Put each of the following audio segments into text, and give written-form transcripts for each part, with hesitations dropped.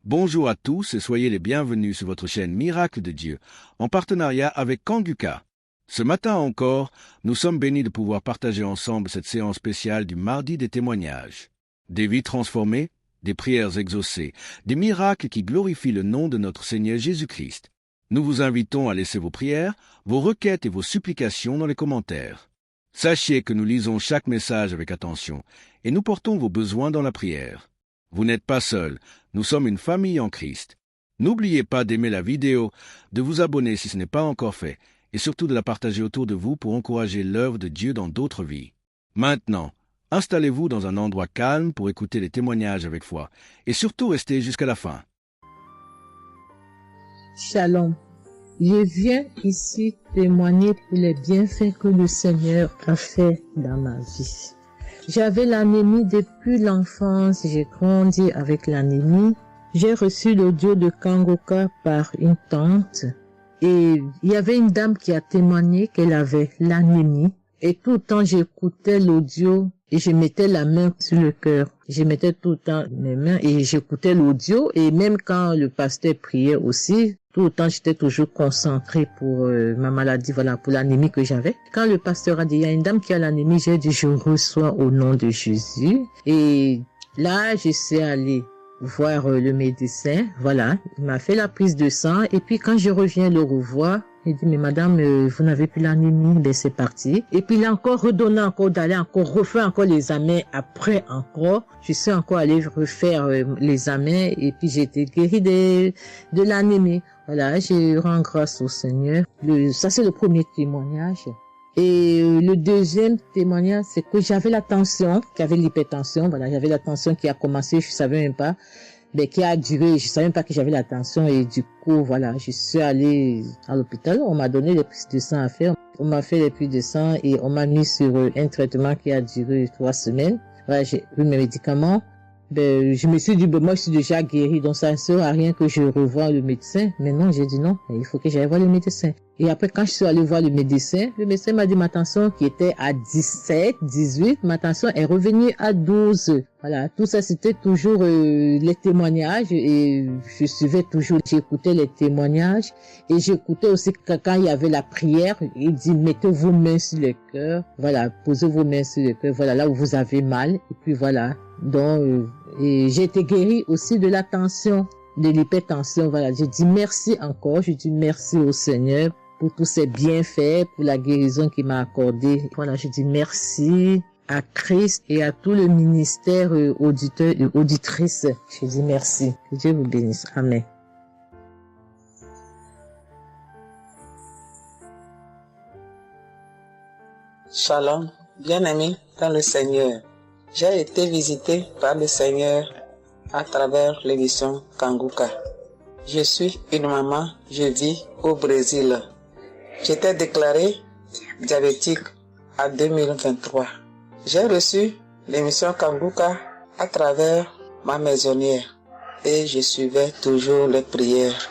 Bonjour à tous et soyez les bienvenus sur votre chaîne Miracle de Dieu, en partenariat avec Kanguka. Ce matin encore, nous sommes bénis de pouvoir partager ensemble cette séance spéciale du mardi des témoignages. Des vies transformées, des prières exaucées, des miracles qui glorifient le nom de notre Seigneur Jésus-Christ. Nous vous invitons à laisser vos prières, vos requêtes et vos supplications dans les commentaires. Sachez que nous lisons chaque message avec attention et nous portons vos besoins dans la prière. Vous n'êtes pas seul, nous sommes une famille en Christ. N'oubliez pas d'aimer la vidéo, de vous abonner si ce n'est pas encore fait, et surtout de la partager autour de vous pour encourager l'œuvre de Dieu dans d'autres vies. Maintenant, installez-vous dans un endroit calme pour écouter les témoignages avec foi, et surtout restez jusqu'à la fin. Shalom. Je viens ici témoigner pour les bienfaits que le Seigneur a fait dans ma vie. J'avais l'anémie depuis l'enfance, j'ai grandi avec l'anémie. J'ai reçu l'audio de Kanguka par une tante et il y avait une dame qui a témoigné qu'elle avait l'anémie. Et tout le temps j'écoutais l'audio et je mettais la main sur le cœur. Je mettais tout le temps mes mains et j'écoutais l'audio et même quand le pasteur priait aussi, tout le temps j'étais toujours concentrée pour ma maladie, voilà, pour l'anémie que j'avais. Quand le pasteur a dit, il y a une dame qui a l'anémie, j'ai dit, je reçois au nom de Jésus. Et là, je suis allée voir le médecin, voilà, il m'a fait la prise de sang et puis quand je reviens le revoir, il dit, mais madame, vous n'avez plus l'anémie, ben c'est parti. Et puis il a encore redonné encore d'aller encore refaire encore les examens après encore. Je suis encore allée refaire les examens et puis j'ai été guérie de l'anémie. Voilà, je rends grâce au Seigneur. Ça c'est le premier témoignage. Et le deuxième témoignage, c'est que j'avais la tension, j'avais l'hypertension, voilà, j'avais la tension qui a commencé, je savais même pas, mais qui a duré, je savais même pas que j'avais la tension et du coup, voilà, je suis allée à l'hôpital, on m'a donné les prises de sang à faire, on m'a fait les prises de sang et on m'a mis sur un traitement qui a duré 3 semaines. Voilà, j'ai eu mes médicaments. Ben, je me suis dit, ben, moi, je suis déjà guérie, donc ça ne sert à rien que je revoie le médecin. Mais non, j'ai dit non, il faut que j'aille voir le médecin. Et après, quand je suis allée voir le médecin m'a dit ma tension qui était à 17, 18, ma tension est revenue à 12. Voilà, tout ça, c'était toujours les témoignages et je suivais toujours, j'écoutais les témoignages et j'écoutais aussi quand il y avait la prière, il dit, mettez vos mains sur le cœur, voilà, posez vos mains sur le cœur, voilà, là où vous avez mal, et puis voilà. Donc, et j'ai été guérie aussi de la tension, de l'hypertension, voilà. Je dis merci encore, je dis merci au Seigneur pour tous ses bienfaits, pour la guérison qu'il m'a accordée. Voilà, je dis merci à Christ et à tout le ministère auditeur et auditrice. Je dis merci. Que Dieu vous bénisse. Amen. Shalom, bien-aimé dans le Seigneur. J'ai été visité par le Seigneur à travers l'émission Kanguka. Je suis une maman, je vis au Brésil. J'étais déclarée diabétique en 2023. J'ai reçu l'émission Kanguka à travers ma maisonnière et je suivais toujours les prières.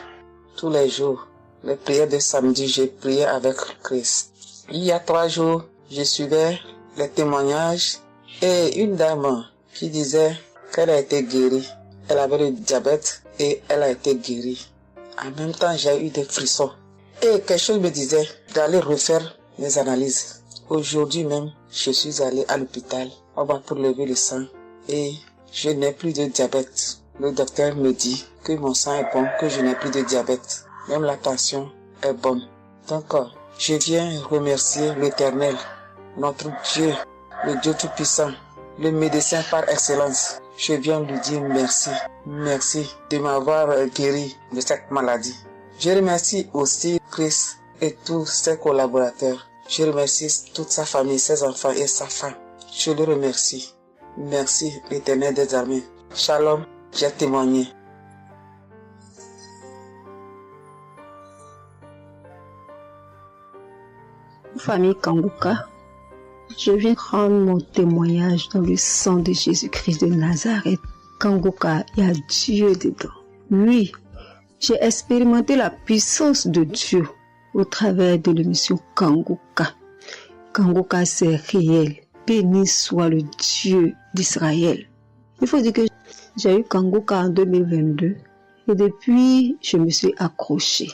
Tous les jours, les prières de samedi, je priais avec Christ. Il y a 3 jours, je suivais les témoignages et une dame qui disait qu'elle a été guérie. Elle avait le diabète et elle a été guérie. En même temps, j'ai eu des frissons. Et quelque chose me disait d'aller refaire mes analyses. Aujourd'hui même, je suis allé à l'hôpital. On va pour lever le sang et je n'ai plus de diabète. Le docteur me dit que mon sang est bon, que je n'ai plus de diabète. Même la tension est bonne. Donc, je viens remercier l'Éternel, notre Dieu, le Dieu Tout-Puissant, le médecin par excellence. Je viens lui dire merci. Merci de m'avoir guéri de cette maladie. Je remercie aussi Christ et tous ses collaborateurs. Je remercie toute sa famille, ses enfants et sa femme. Je le remercie. Merci l'Éternel des armées. Shalom, j'ai témoigné. Famille Kanguka, je viens rendre mon témoignage dans le sang de Jésus-Christ de Nazareth. Kanguka, il y a Dieu dedans. Oui, j'ai expérimenté la puissance de Dieu au travers de l'émission Kanguka. Kanguka, c'est réel. Béni soit le Dieu d'Israël. Il faut dire que j'ai eu Kanguka en 2022 Et depuis, je me suis accrochée.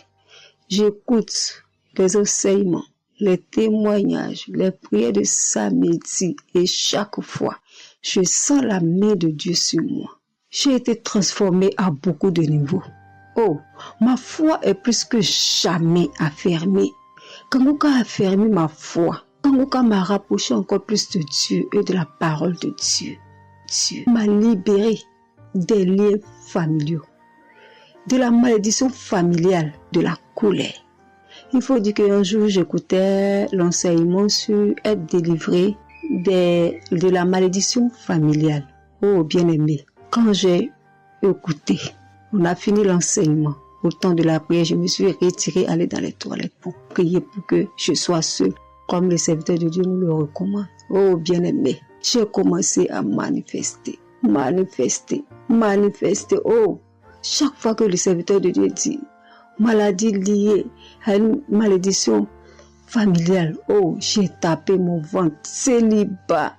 J'écoute les enseignements, les témoignages, les prières de samedi et chaque fois, je sens la main de Dieu sur moi. J'ai été transformée à beaucoup de niveaux. Oh, ma foi est plus que jamais affermie. Kanguka a affermi ma foi. Kanguka m'a rapproché encore plus de Dieu et de la parole de Dieu. Dieu m'a libérée des liens familiaux, de la malédiction familiale, de la colère. Il faut dire qu'un jour, j'écoutais l'enseignement sur être délivré de la malédiction familiale. Oh, bien-aimé, quand j'ai écouté, on a fini l'enseignement. Au temps de la prière, je me suis retirée, aller dans les toilettes pour prier pour que je sois seule, comme le serviteur de Dieu nous le recommande. Oh, bien-aimé, j'ai commencé à manifester. Oh, chaque fois que le serviteur de Dieu dit maladie liée à une malédiction familiale, oh, j'ai tapé mon ventre. Célibat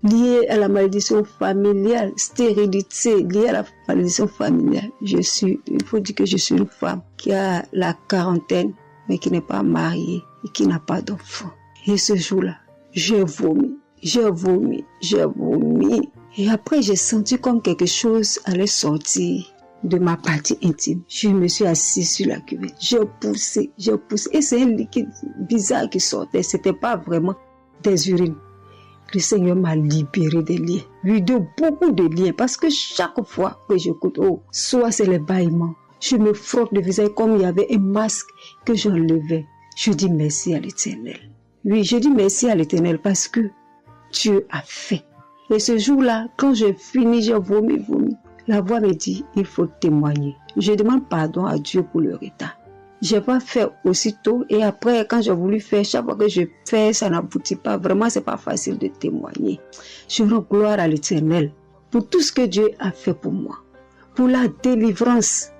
lié à la malédiction familiale, stérilité liée à la malédiction familiale. Il faut dire que je suis une femme qui a la quarantaine, mais qui n'est pas mariée et qui n'a pas d'enfant. Et ce jour-là, j'ai vomi. Et après, j'ai senti comme quelque chose allait sortir de ma partie intime. Je me suis assise sur la cuvette. J'ai poussé. Et c'est un liquide bizarre qui sortait. C'était pas vraiment des urines. Le Seigneur m'a libéré des liens. De beaucoup de liens. Parce que chaque fois que j'écoute, oh, soit c'est les bâillements. Je me frotte le visage comme il y avait un masque que j'enlevais. Je dis merci à l'Éternel. Oui, je dis merci à l'Éternel parce que Dieu a fait. Et ce jour-là, quand j'ai fini, j'ai vomi. La voix me dit, il faut témoigner. Je demande pardon à Dieu pour le retard. Je n'ai pas fait aussitôt et après, quand j'ai voulu faire, chaque fois que je fais, ça n'aboutit pas. Vraiment, c'est pas facile de témoigner. Je rends gloire à l'Éternel pour tout ce que Dieu a fait pour moi. Pour la délivrance,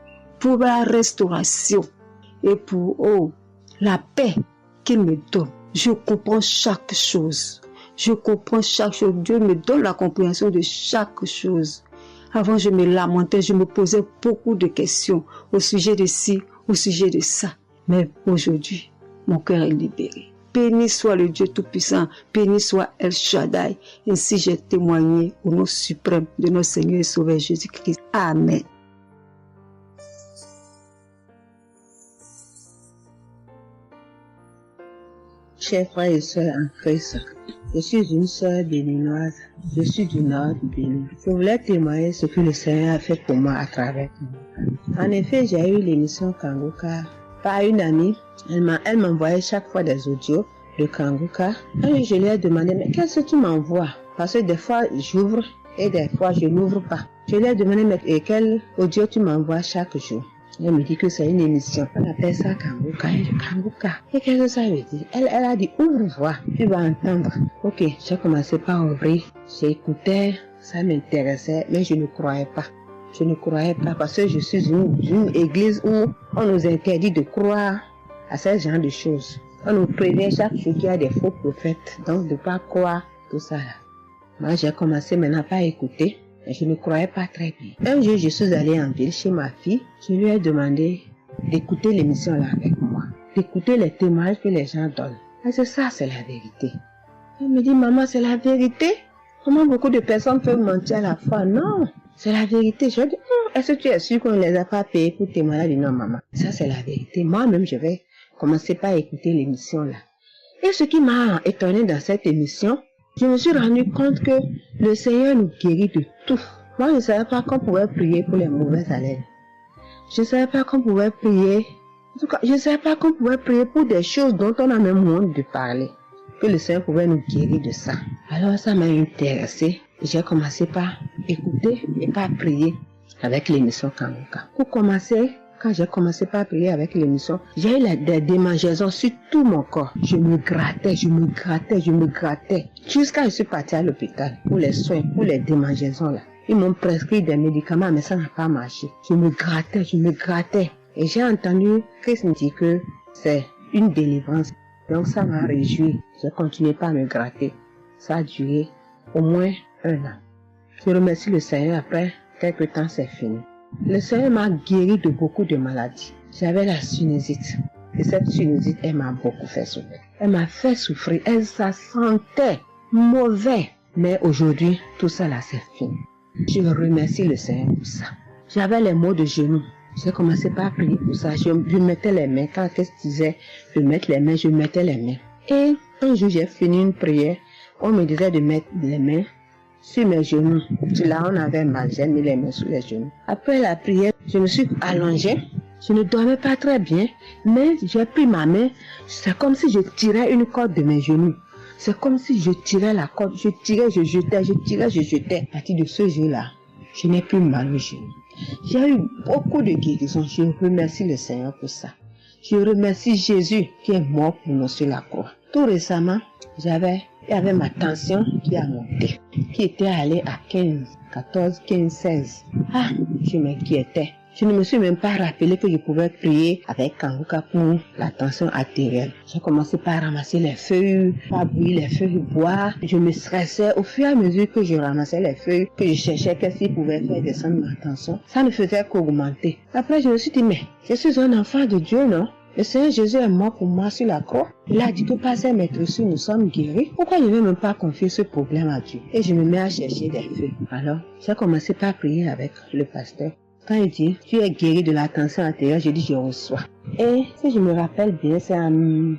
pour la restauration et pour la paix qu'il me donne. Je comprends chaque chose. Dieu me donne la compréhension de chaque chose. Avant, je me lamentais, je me posais beaucoup de questions au sujet de ci, au sujet de ça. Mais aujourd'hui, mon cœur est libéré. Béni soit le Dieu Tout-Puissant, béni soit El Shaddai. Ainsi j'ai témoigné au nom suprême de notre Seigneur et Sauveur Jésus-Christ. Amen. Chers frères et sœurs en Christ, je suis une sœur béninoise, je suis du nord du Bénin. Je voulais témoigner ce que le Seigneur a fait pour moi à travers moi. En effet, j'ai eu l'émission Kanguka par une amie. Elle m'envoyait chaque fois des audios de Kanguka. Et je lui ai demandé, mais qu'est-ce que tu m'envoies? Parce que des fois, j'ouvre et des fois, je n'ouvre pas. Je lui ai demandé, mais quel audio tu m'envoies chaque jour? Elle me dit que c'est une émission. On appelle ça Kanguka. Kanguka. Et qu'est-ce que ça veut dire? Elle a dit, ouvre-voix. Tu vas entendre. Ok, j'ai commencé par ouvrir. J'écoutais, ça m'intéressait, mais je ne croyais pas. Je ne croyais pas parce que je suis une église où on nous interdit de croire à ce genre de choses. On nous prévient chaque jour qu'il y a des faux prophètes, donc de ne pas croire tout ça là. Moi, j'ai commencé maintenant à écouter. Mais je ne croyais pas très bien. Un jour, je suis allée en ville chez ma fille. Je lui ai demandé d'écouter l'émission là avec moi. D'écouter les témoignages que les gens donnent. Et c'est ça, c'est la vérité. Elle me dit, maman, c'est la vérité? Comment beaucoup de personnes peuvent mentir à la fois? Non, c'est la vérité. Je lui ai dit, est-ce que tu es sûr qu'on ne les a pas payés pour témoigner? Elle dit, non, maman, ça c'est la vérité. Moi-même, je vais commencer par écouter l'émission là. Et ce qui m'a étonné dans cette émission, je me suis rendu compte que le Seigneur nous guérit de tout. Moi, je ne savais pas qu'on pouvait prier pour les mauvaises haleines. Je ne savais pas qu'on pouvait prier. En tout cas, je ne savais pas qu'on pouvait prier pour des choses dont on a même honte de parler. Que le Seigneur pouvait nous guérir de ça. Alors, ça m'a intéressé. J'ai commencé par écouter et par prier avec l'émission Kanguka. Pour commencer, quand j'ai commencé par prier avec l'émission, j'ai eu des démangeaisons sur tout mon corps. Je me grattais. Jusqu'à ce que je suis partie à l'hôpital pour les soins, pour les démangeaisons là. Ils m'ont prescrit des médicaments, mais ça n'a pas marché. Je me grattais. Et j'ai entendu Christ me dire que c'est une délivrance. Donc ça m'a réjoui. J'ai continué par me gratter. Ça a duré au moins 1 an. Je remercie le Seigneur, après quelques temps c'est fini. Le Seigneur m'a guéri de beaucoup de maladies. J'avais la sinusite. Et cette sinusite, elle m'a beaucoup fait souffrir. Elle m'a fait souffrir. Ça sentait mauvais. Mais aujourd'hui, tout ça là, c'est fini. Je remercie le Seigneur pour ça. J'avais les maux de genoux. J'ai commencé par prier pour ça. Je mettais les mains. Quand qu'est-ce que disait de mettre les mains, je mettais les mains. Et un jour, j'ai fini une prière. On me disait de mettre les mains sur mes genoux. Là, on avait mal. J'ai mis les mains sur les genoux. Après la prière, je me suis allongée. Je ne dormais pas très bien, mais j'ai pris ma main. C'est comme si je tirais une corde de mes genoux. C'est comme si je tirais la corde. Je tirais, je jetais, je tirais, je jetais. À partir de ce jour-là, je n'ai plus mal aux genoux. J'ai eu beaucoup de guérisons. Je remercie le Seigneur pour ça. Je remercie Jésus qui est mort pour nous sur la croix. Tout récemment, il y avait ma tension qui a monté, qui était allée à 15, 14, 15, 16. Ah, je m'inquiétais. Je ne me suis même pas rappelé que je pouvais prier avec Kanguka pour la tension artérielle. J'ai commencé par ramasser les feuilles, par bouillir les feuilles bois. Je me stressais au fur et à mesure que je ramassais les feuilles, que je cherchais qu'est-ce qui pouvait faire descendre ma tension. Ça ne faisait qu'augmenter. Après, je me suis dit, mais je suis un enfant de Dieu, non? Le Seigneur Jésus est mort pour moi sur la croix. Il a dit que par ses maîtresses, nous sommes guéris. Pourquoi je ne vais même pas confier ce problème à Dieu? Et je me mets à chercher des feuilles. Alors, j'ai commencé par prier avec le pasteur. Quand il dit, tu es guéri de la tension artérielle, je dis, je reçois. Et si je me rappelle bien, c'est en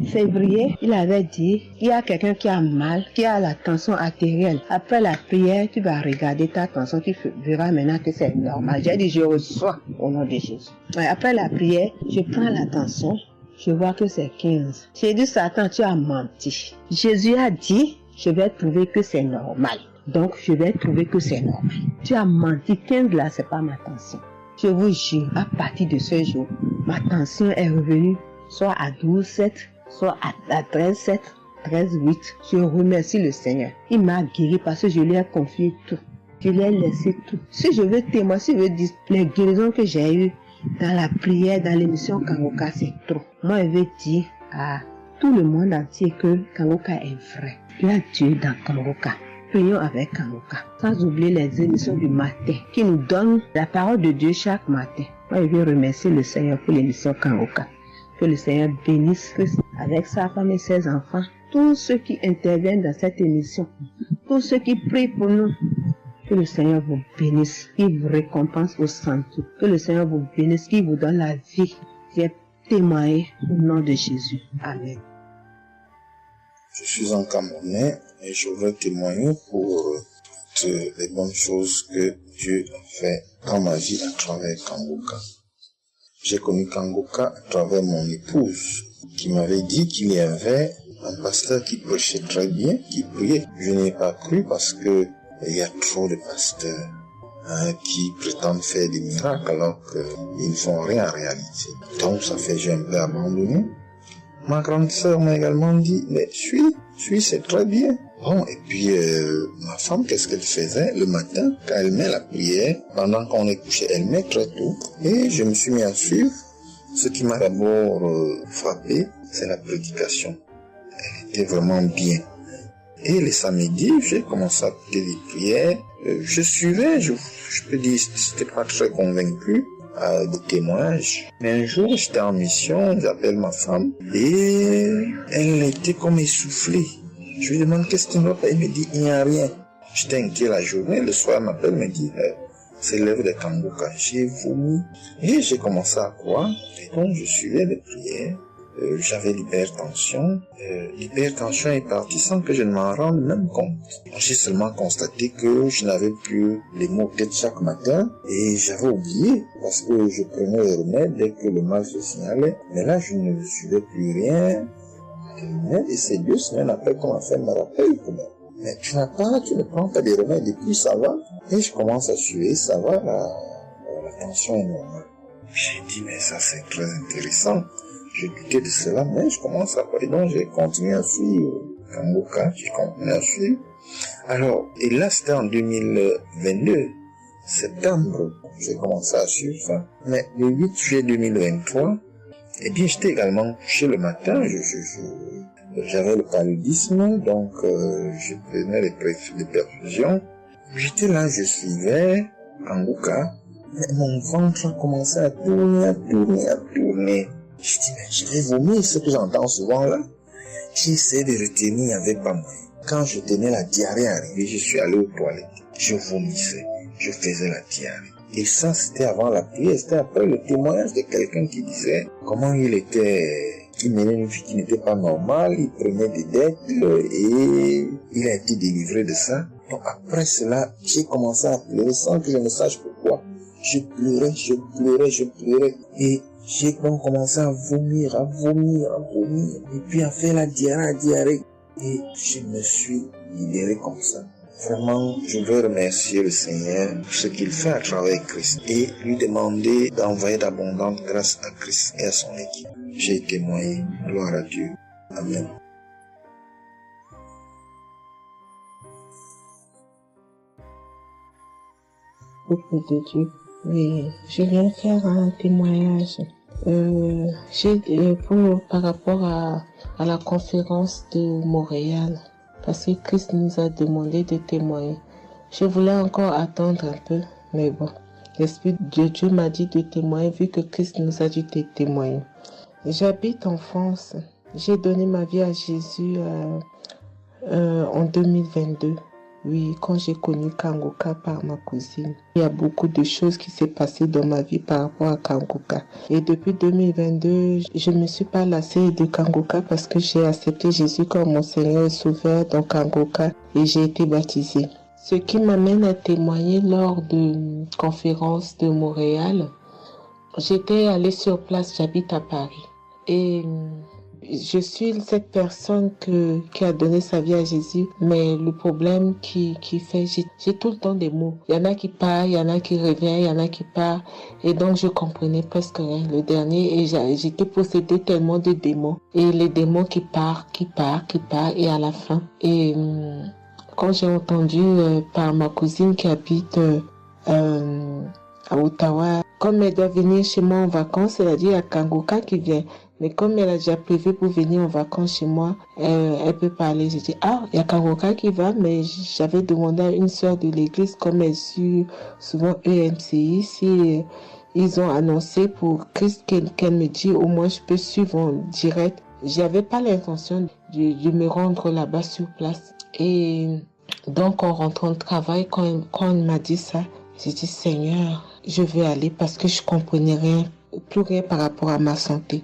février, il avait dit, il y a quelqu'un qui a mal, qui a la tension artérielle. Après la prière, tu vas regarder ta tension, tu verras maintenant que c'est normal. J'ai dit, je reçois au nom de Jésus. Après la prière, je prends la tension, je vois que c'est 15. J'ai dit, Satan, tu as menti. Jésus a dit, je vais trouver que c'est normal. Donc, je vais trouver que c'est normal. Tu as menti, 15 là, c'est pas ma tension. Je vous jure, à partir de ce jour, ma tension est revenue soit à 12,7, soit à 13,7, 13,8. Je remercie le Seigneur. Il m'a guéri parce que je lui ai confié tout. Je lui ai laissé tout. Si je veux témoigner, si je veux dire les guérisons que j'ai eues dans la prière, dans l'émission Kanguka, c'est trop. Moi, je veux dire à tout le monde entier que Kanguka est vrai. Il y a Dieu dans Kanguka. Prions avec Kanguka. Sans oublier les émissions du matin qui nous donnent la parole de Dieu chaque matin. Moi, je veux remercier le Seigneur pour l'émission Kanguka. Que le Seigneur bénisse avec sa femme et ses enfants. Tous ceux qui interviennent dans cette émission. Tous ceux qui prient pour nous. Que le Seigneur vous bénisse. Qu'il vous récompense au centre. Que le Seigneur vous bénisse. Qu'il vous donne la vie. J'ai témoigné au nom de Jésus. Amen. Je suis un Camerounais et je veux témoigner pour toutes les bonnes choses que Dieu a fait dans ma vie à travers Kanguka. J'ai connu Kanguka à travers mon épouse qui m'avait dit qu'il y avait un pasteur qui prêchait très bien, qui priait. Je n'ai pas cru parce que il y a trop de pasteurs qui prétendent faire des miracles alors qu'ils ne font rien en réalité. Donc ça fait que j'ai un peu abandonné. Ma grande sœur m'a également dit, mais suis, c'est très bien. Bon, et puis ma femme, qu'est-ce qu'elle faisait le matin quand elle met la prière, pendant qu'on est couché, elle met très tôt. Et je me suis mis à suivre. Ce qui m'a d'abord frappé, c'est la prédication. Elle était vraiment bien. Et les samedis, j'ai commencé à écouter les prières. Je suivais, je peux dire, j'étais pas très convaincu de témoignages. Mais un jour, j'étais en mission, j'appelle ma femme, et elle était comme essoufflée. Je lui demande qu'est-ce qui ne va pas, elle me dit, il n'y a rien. J'étais inquiet la journée, le soir, elle m'appelle, me dit, c'est l'œuvre de Kanguka. J'ai vomi, et j'ai commencé à croire, et donc je suivais les prières. J'avais l'hypertension. L'hypertension est partie sans que je ne m'en rende même compte. J'ai seulement constaté que je n'avais plus les maux de tête chaque matin et j'avais oublié parce que je prenais les remèdes dès que le mal se signalait. Mais là, je ne suivais plus rien. Et c'est 2 semaines après qu'on m'a fait me rappelle que mais tu ne prends pas des remèdes et puis ça va. Et je commence à suivre, ça va, la tension est normale. J'ai dit, mais ça c'est très intéressant. Je doutais de cela, mais je commence à parler. Donc, j'ai continué à suivre Kanguka, j'ai continué à suivre. Alors, et là, c'était en 2022, septembre, j'ai commencé à suivre ça. Mais le 8 juillet 2023, eh bien, j'étais également couché le matin, j'avais le paludisme, donc je prenais les perfusions. J'étais là, je suivais Kanguka, Mais mon ventre a commencé à tourner. Je dis, mais je vais vomir, ce que j'entends souvent là. J'ai essayé de retenir, il n'y avait pas moyen. Quand je tenais la diarrhée arrivée, je suis allé aux toilettes. Je vomissais, je faisais la diarrhée. Et ça, c'était avant la prière, c'était après le témoignage de quelqu'un qui disait comment il menait une vie qui n'était pas normale, il prenait des dettes et il a été délivré de ça. Donc après cela, j'ai commencé à pleurer sans que je ne sache pourquoi. Je pleurais et j'ai donc commencé à vomir et puis à faire la diarrhée et je me suis libéré comme ça. Vraiment, je veux remercier le Seigneur pour ce qu'il fait à travers Christ et lui demander d'envoyer d'abondantes grâces à Christ et à son équipe. J'ai témoigné. Gloire à Dieu. Amen. Peuple de Dieu. Oui, je viens faire un témoignage. Par rapport à la conférence de Montréal, parce que Christ nous a demandé de témoigner. Je voulais encore attendre un peu, mais bon, l'Esprit de Dieu m'a dit de témoigner vu que Christ nous a dit de témoigner. J'habite en France. J'ai donné ma vie à Jésus en 2022. Oui, quand j'ai connu Kanguka par ma cousine. Il y a beaucoup de choses qui s'est passées dans ma vie par rapport à Kanguka. Et depuis 2022, je ne me suis pas lassée de Kanguka parce que j'ai accepté Jésus comme mon Seigneur et Sauveur dans Kanguka et j'ai été baptisée. Ce qui m'amène à témoigner lors de conférence de Montréal. J'étais allée sur place, j'habite à Paris. Et je suis cette personne qui a donné sa vie à Jésus, mais le problème qui fait, j'ai tout le temps des mots. Il y en a qui partent, il y en a qui reviennent, il y en a qui partent. Et donc, je comprenais presque rien. Le dernier, et j'étais possédée tellement de démons. Et les démons qui partent, et à la fin. Et quand j'ai entendu par ma cousine qui habite à Ottawa, comme elle doit venir chez moi en vacances, elle a dit il y a Kanguka qui vient. Mais comme elle a déjà prévu pour venir en vacances chez moi, elle peut parler. J'ai dit, il y a Kanguka qui va, mais j'avais demandé à une sœur de l'église, comme elle suit souvent EMCI, si ils ont annoncé pour Christ qu'elle me dit, au moins je peux suivre en direct. J'avais pas l'intention de me rendre là-bas sur place. Et donc, en rentrant de travail, quand elle m'a dit ça, j'ai dit, Seigneur, je veux aller parce que je comprenais plus rien par rapport à ma santé.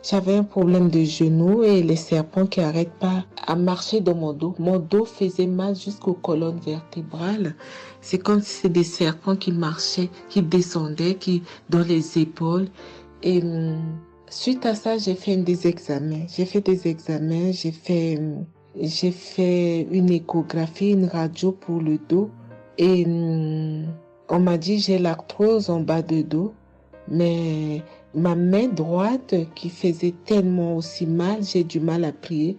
J'avais un problème de genou et les serpents qui n'arrêtent pas à marcher dans mon dos. Mon dos faisait mal jusqu'aux colonnes vertébrales. C'est comme si c'était des serpents qui marchaient, qui descendaient, dans les épaules. Et suite à ça, j'ai fait des examens. J'ai fait une échographie, une radio pour le dos. Et on m'a dit j'ai l'arthrose en bas de dos. Mais ma main droite qui faisait tellement aussi mal, j'ai du mal à plier.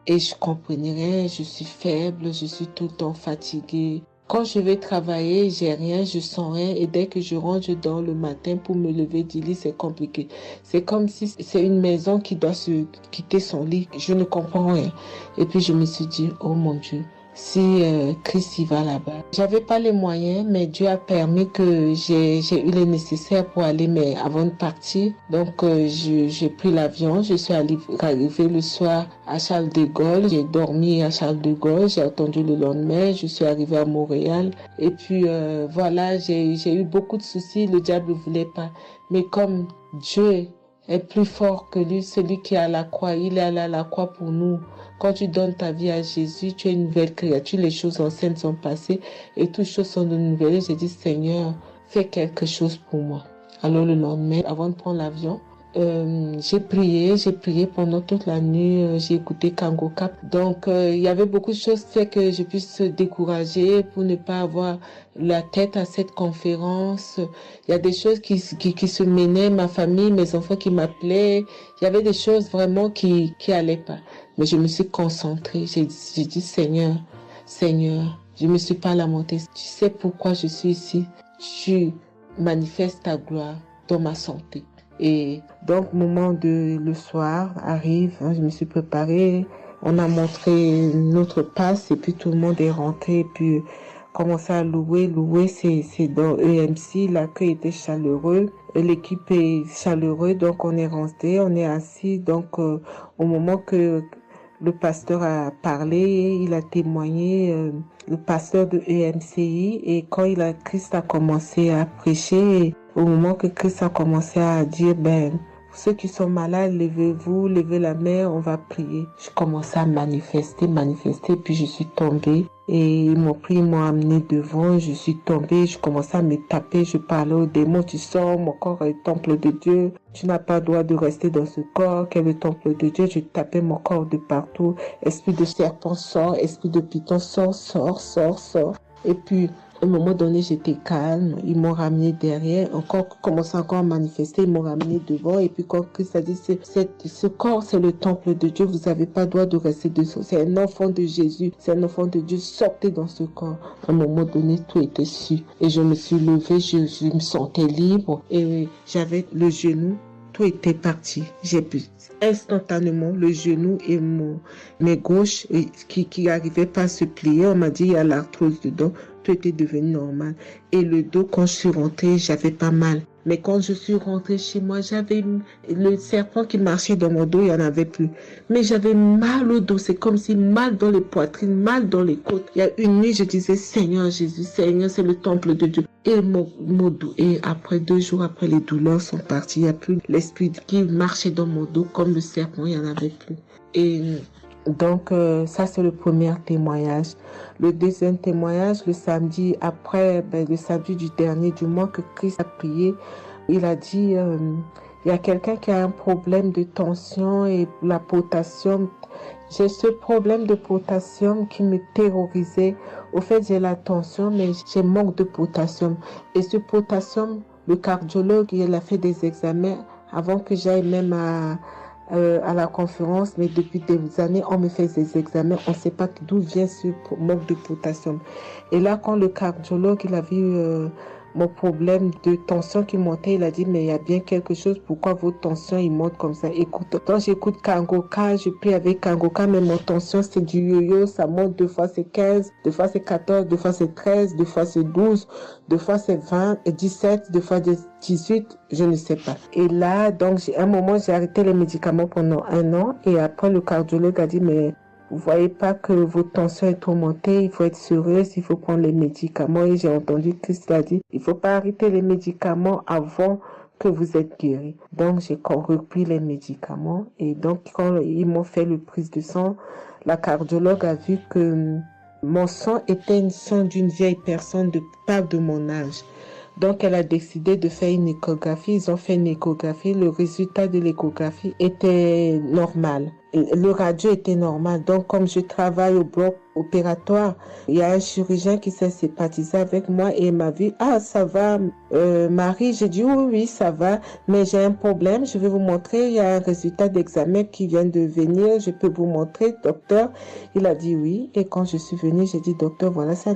Et je comprenais rien, je suis faible, je suis tout le temps fatiguée. Quand je vais travailler, j'ai rien, je sens rien. Et dès que je rentre, je dors le matin pour me lever du lit, c'est compliqué. C'est comme si c'est une maison qui doit se quitter son lit. Je ne comprends rien. Et puis je me suis dit, oh mon Dieu, si Christ y va là-bas. J'avais pas les moyens, mais Dieu a permis que j'ai eu les nécessaires pour aller, mais avant de partir. Donc j'ai pris l'avion, je suis arrivée le soir à Charles de Gaulle, j'ai dormi à Charles de Gaulle, j'ai attendu le lendemain, je suis arrivée à Montréal. Et puis voilà, j'ai eu beaucoup de soucis, le diable ne voulait pas. Mais comme Dieu est plus fort que lui, celui qui est à la croix, il est allé à la croix pour nous. Quand tu donnes ta vie à Jésus, tu es une nouvelle créature, les choses anciennes sont passées et toutes choses sont de nouvelles. J'ai dit, Seigneur, fais quelque chose pour moi. Alors le lendemain, avant de prendre l'avion, j'ai prié pendant toute la nuit, j'ai écouté Kanguka. Donc, il y avait beaucoup de choses qui fait que je puisse se décourager pour ne pas avoir la tête à cette conférence. Il y a des choses qui se menaient, ma famille, mes enfants qui m'appelaient. Il y avait des choses vraiment qui allaient pas. Mais je me suis concentrée. J'ai dit, Seigneur, je me suis pas lamentée. Tu sais pourquoi je suis ici. Tu manifestes ta gloire dans ma santé. Et donc, le soir arrive, je me suis préparée, on a montré notre passe et puis tout le monde est rentré et puis commencé à louer. C'est dans EMC, l'accueil était chaleureux, l'équipe est chaleureuse, donc on est resté, on est assis. Donc au moment que le pasteur a parlé, il a témoigné, le pasteur de EMCI, et quand Christ a commencé à prêcher, au moment que Christ a commencé à dire, ceux qui sont malades, levez-vous, levez la main, on va prier. Je commençais à manifester, puis je suis tombée. Et ils m'ont pris, ils m'ont amené devant, je suis tombée, je commençais à me taper, je parlais aux démons, tu sors, mon corps est le temple de Dieu, tu n'as pas le droit de rester dans ce corps, quel est le temple de Dieu, je tapais mon corps de partout, esprit de serpent sort, esprit de python sort. Et puis, à un moment donné, j'étais calme. Ils m'ont ramené derrière. Commençant encore à manifester. Ils m'ont ramené devant. Et puis, quand Christ a dit, ce corps, c'est le temple de Dieu. Vous n'avez pas le droit de rester dessous. C'est un enfant de Jésus. C'est un enfant de Dieu. Sortez dans ce corps. À un moment donné, tout était su. Et je me suis levée. Je me sentais libre. Et j'avais le genou. Tout était parti. J'ai pu instantanément le genou et mes gauches qui n'arrivaient pas à se plier. On m'a dit, il y a l'arthrose dedans. Tout était devenu normal. Et le dos, quand je suis rentrée, j'avais pas mal. Mais quand je suis rentrée chez moi, j'avais le serpent qui marchait dans mon dos, il n'y en avait plus. Mais j'avais mal au dos. C'est comme si mal dans les poitrines, mal dans les côtes. Il y a une nuit, je disais, Seigneur Jésus, Seigneur, c'est le temple de Dieu. Et mon dos. Et après 2 jours après, les douleurs sont parties. Il n'y a plus l'esprit qui marchait dans mon dos comme le serpent, il n'y en avait plus. Et donc, ça, c'est le premier témoignage. Le deuxième témoignage, le samedi après, le samedi du dernier du mois que Christ a prié, il a dit, il y a quelqu'un qui a un problème de tension et la potassium. J'ai ce problème de potassium qui me terrorisait. Au fait, j'ai la tension, mais j'ai manque de potassium. Et ce potassium, le cardiologue, il a fait des examens avant que j'aille même à la conférence, mais depuis des années, on me fait des examens, on ne sait pas d'où vient ce manque de potassium. Et là, quand le cardiologue, il a vu mon problème de tension qui montait, il a dit, mais il y a bien quelque chose, pourquoi votre tension, il monte comme ça? Écoute, quand j'écoute Kangoka, je prie avec Kangoka, mais mon tension, c'est du yo-yo, ça monte, 2 fois c'est 15, 2 fois c'est 14, 2 fois c'est 13, 2 fois c'est 12, 2 fois c'est 20, et 17, 2 fois 18, je ne sais pas. Et là, donc, à un moment, j'ai arrêté les médicaments pendant 1 an, et après, le cardiologue a dit, mais vous voyez pas que votre tension est trop montée, il faut être sérieuse, il faut prendre les médicaments. Et j'ai entendu Christ a dit, il faut pas arrêter les médicaments avant que vous êtes guéri. Donc, j'ai repris les médicaments. Et donc, quand ils m'ont fait le prise de sang, la cardiologue a vu que mon sang était un sang d'une vieille personne, pas de mon âge. Donc, elle a décidé de faire une échographie. Ils ont fait une échographie. Le résultat de l'échographie était normal. Le radio était normal. Donc, comme je travaille au bloc opératoire, il y a un chirurgien qui s'est sympathisé avec moi et il m'a vu, ah, ça va, Marie. J'ai dit, oui, ça va, mais j'ai un problème. Je vais vous montrer. Il y a un résultat d'examen qui vient de venir. Je peux vous montrer, docteur. Il a dit oui. Et quand je suis venue, j'ai dit, docteur, voilà ça.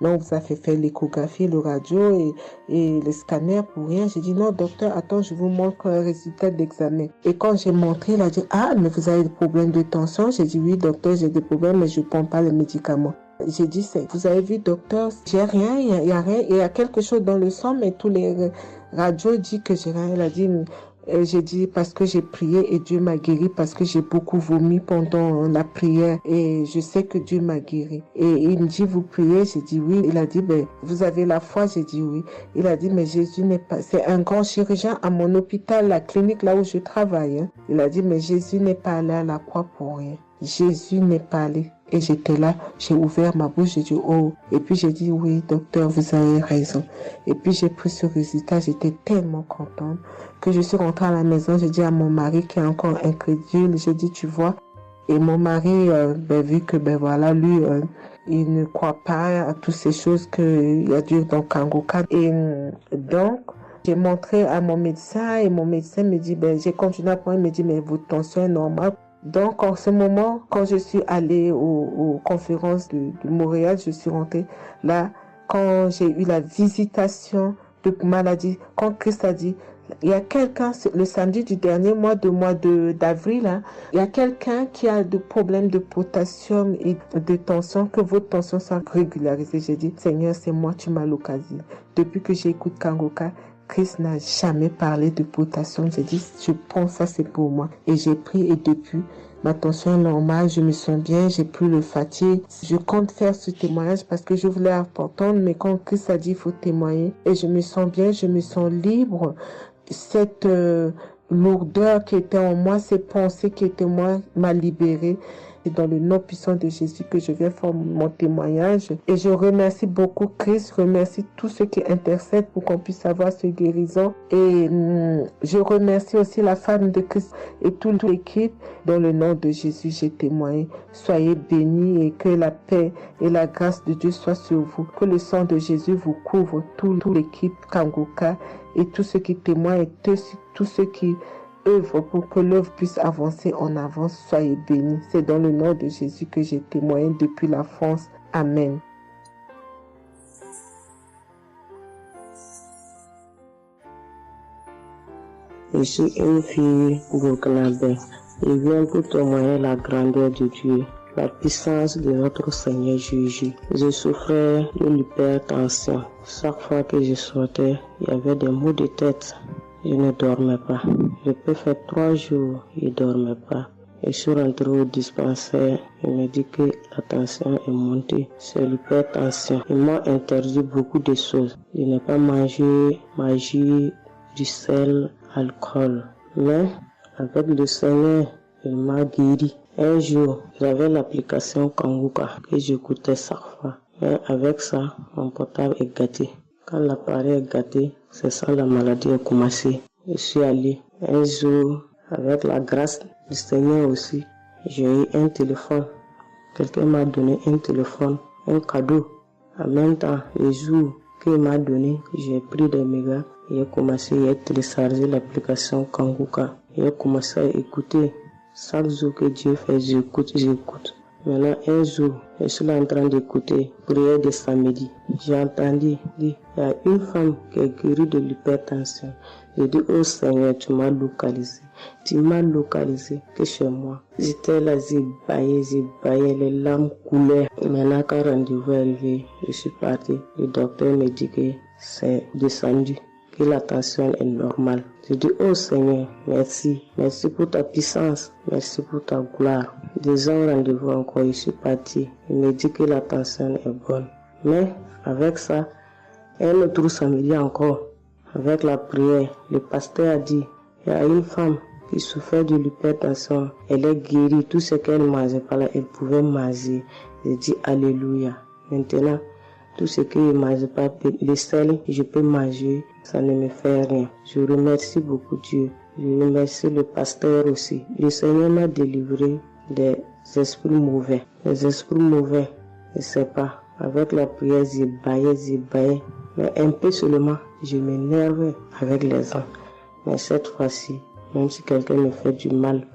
Non, on vous a fait faire l'échographie, le radio et le scanner pour rien. J'ai dit, non, docteur, attends, je vous montre un résultat d'examen. Et quand j'ai montré, il a dit, ah, mais vous avez des problèmes de tension? J'ai dit, oui, docteur, j'ai des problèmes, mais je ne prends pas les médicaments. J'ai dit, vous avez vu, docteur, j'ai rien, il y a rien, il y a quelque chose dans le sang, mais tous les radios disent que j'ai rien. Il a dit, j'ai dit, parce que j'ai prié et Dieu m'a guéri, parce que j'ai beaucoup vomi pendant la prière et je sais que Dieu m'a guéri. Et il me dit, vous priez? J'ai dit oui. Il a dit, vous avez la foi? J'ai dit oui. Il a dit, mais Jésus n'est pas, c'est un grand chirurgien à mon hôpital, la clinique là où je travaille. Il a dit, mais Jésus n'est pas allé à la croix pour rien. Jésus n'est pas allé. Et j'étais là, j'ai ouvert ma bouche, j'ai dit oh. Et puis j'ai dit oui, docteur, vous avez raison. Et puis j'ai pris ce résultat, j'étais tellement contente que je suis rentrée à la maison, j'ai dit à mon mari qui est encore incrédule, j'ai dit tu vois. Et mon mari, vu que voilà, lui, il ne croit pas à toutes ces choses qu'il y a Dieu dans Kangoka. Et donc, j'ai montré à mon médecin et mon médecin me dit, j'ai continué à prendre, il me dit, mais votre tension est normale. Donc, en ce moment, quand je suis allée aux conférences de Montréal, je suis rentrée là, quand j'ai eu la visitation de maladie, quand Christ a dit, Il y a quelqu'un, le samedi du dernier mois d'avril, hein, il y a quelqu'un qui a des problèmes de potassium et de tension, que votre tension soit régularisée. J'ai dit, Seigneur, c'est moi, tu m'as localisé. Depuis que j'écoute Kangoka, Christ n'a jamais parlé de potassium. J'ai dit, je pense ça, c'est pour moi. Et j'ai pris et depuis, ma tension est normale, je me sens bien, j'ai plus le fatigue. Je compte faire ce témoignage parce que je voulais entendre, mais quand Christ a dit, il faut témoigner. Et je me sens bien, je me sens libre. Cette lourdeur qui était en moi, ces pensées qui étaient en moi, m'a libérée. C'est dans le nom puissant de Jésus que je viens faire mon témoignage. Et je remercie beaucoup Christ, je remercie tous ceux qui intercèdent pour qu'on puisse avoir ce guérison. Et je remercie aussi la femme de Christ et toute l'équipe. Dans le nom de Jésus, j'ai témoigné. Soyez bénis et que la paix et la grâce de Dieu soient sur vous. Que le sang de Jésus vous couvre, toute l'équipe Kangoka et tous ceux qui témoignent et tous ceux qui œuvre pour que l'œuvre puisse avancer en avant. Soyez bénis. C'est dans le nom de Jésus que j'ai témoigné depuis la France. Amen. Je suis une fille burkinabé. Je viens pour témoigner la grandeur de Dieu, la puissance de notre Seigneur Jésus. Je souffrais de l'hypertension. Chaque fois que je sortais, il y avait des maux de tête. Je ne dormais pas. Je peux faire 3 jours, je ne dormais pas. Et je suis rentré au dispensaire. Il me dit que la tension est montée. C'est l'hypertension. Ils m'ont interdit beaucoup de choses. Je n'ai pas mangé, du sel, alcool. Mais avec le Seigneur, il m'a guéri. Un jour, j'avais l'application Kangoka que j'écoutais chaque fois. Mais avec ça, mon portable est gâté. Quand l'appareil est gâté, c'est ça la maladie a commencé. Je suis allé un jour, avec la grâce du Seigneur aussi, j'ai eu un téléphone. Quelqu'un m'a donné un téléphone, un cadeau. En même temps, le jour qu'il m'a donné, j'ai pris des mégas et j'ai commencé à télécharger l'application Kangoka. J'ai commencé à écouter. Chaque jour que Dieu fait, j'écoute. Maintenant, un jour, je suis là en train d'écouter prière de samedi. J'ai entendu dire, il y a une femme qui est guérie de l'hypertension. J'ai dit, oh Seigneur, tu m'as localisé. Tu m'as localisé que chez moi. J'étais là, j'ai baillé, les larmes coulaient. Maintenant, quand le rendez-vous est arrivé, je suis parti. Le docteur me dit que c'est descendu, que la tension est normale. Je dis, oh Seigneur, merci. Merci pour ta puissance. Merci pour ta gloire. 2 ans rendez-vous encore, je suis parti. Il me dit que la tension est bonne. Mais avec ça, un autre samedi encore, avec la prière, le pasteur a dit, il y a une femme qui souffrait de l'hypertension. Elle est guérie. Tout ce qu'elle ne mangeait pas là, elle pouvait manger. J'ai dit, alléluia. Maintenant, tout ce que je ne mange pas, le sel, je peux manger, ça ne me fait rien. Je remercie beaucoup Dieu. Je remercie le pasteur aussi. Le Seigneur m'a délivré des esprits mauvais. Les esprits mauvais, je ne sais pas. Avec la prière, j'ai baillé. Mais un peu seulement, je m'énerve avec les gens. Mais cette fois-ci, même si quelqu'un me fait du mal,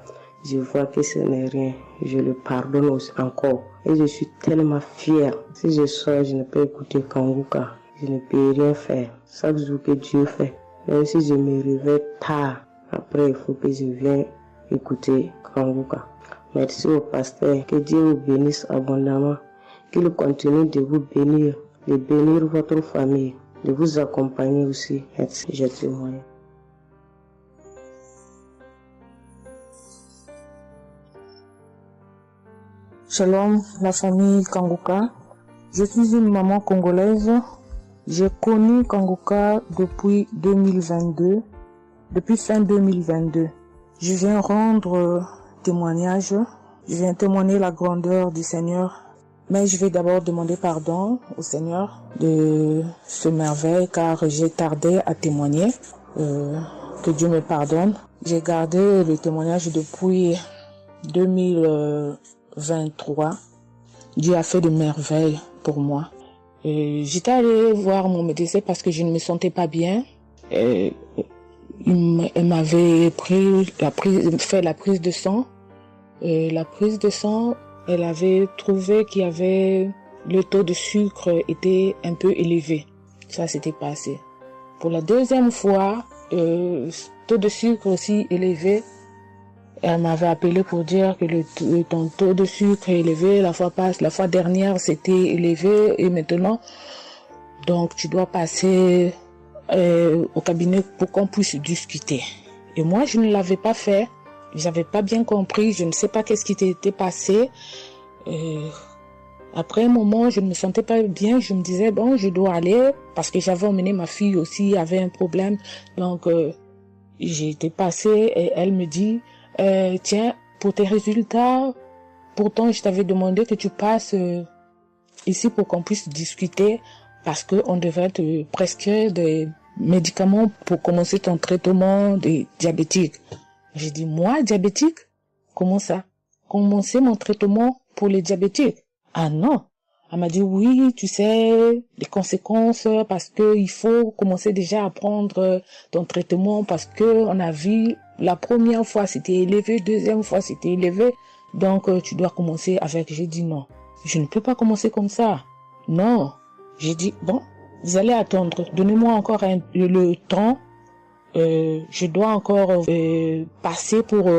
je vois que ce n'est rien. Je le pardonne aussi encore. Et je suis tellement fière. Si je sors, je ne peux écouter Kangoka. Je ne peux rien faire. Chaque jour que Dieu fait. Même si je me réveille tard, après il faut que je vienne écouter Kangoka. Merci au pasteur. Que Dieu vous bénisse abondamment. Qu'il continue de vous bénir, de bénir votre famille, de vous accompagner aussi. Merci, je témoigne. Shalom, la famille Kangoka. Je suis une maman congolaise. J'ai connu Kangoka depuis 2022, depuis fin 2022. Je viens rendre témoignage. Je viens témoigner la grandeur du Seigneur. Mais je vais d'abord demander pardon au Seigneur de ce merveille car j'ai tardé à témoigner. Que Dieu me pardonne. J'ai gardé le témoignage depuis 2023. Dieu a fait de merveilles pour moi. J'étais allée voir mon médecin parce que je ne me sentais pas bien. Elle m'avait fait la prise de sang. La prise de sang, elle avait trouvé qu'il y avait le taux de sucre était un peu élevé. Ça s'était passé. Pour la deuxième fois, taux de sucre aussi élevé. Elle m'avait appelé pour dire que ton taux de sucre est élevé, la fois dernière c'était élevé et maintenant, donc tu dois passer au cabinet pour qu'on puisse discuter. Et moi je ne l'avais pas fait, j'avais pas bien compris, je ne sais pas qu'est-ce qui était passé. Après un moment, je ne me sentais pas bien, je me disais bon, je dois aller parce que j'avais emmené ma fille aussi, avait un problème, donc j'ai été passée et elle me dit tiens, pour tes résultats, pourtant je t'avais demandé que tu passes ici pour qu'on puisse discuter parce que on devrait te prescrire des médicaments pour commencer ton traitement de diabétique. J'ai dit moi diabétique? Comment ça? Commencer mon traitement pour les diabétiques? Ah non. Elle m'a dit oui, tu sais, les conséquences parce que il faut commencer déjà à prendre ton traitement parce que on a vu la première fois c'était élevé, deuxième fois c'était élevé, donc tu dois commencer avec. J'ai dit non, je ne peux pas commencer comme ça. Non. J'ai dit bon, vous allez attendre, donnez-moi encore le temps. Je dois encore passer pour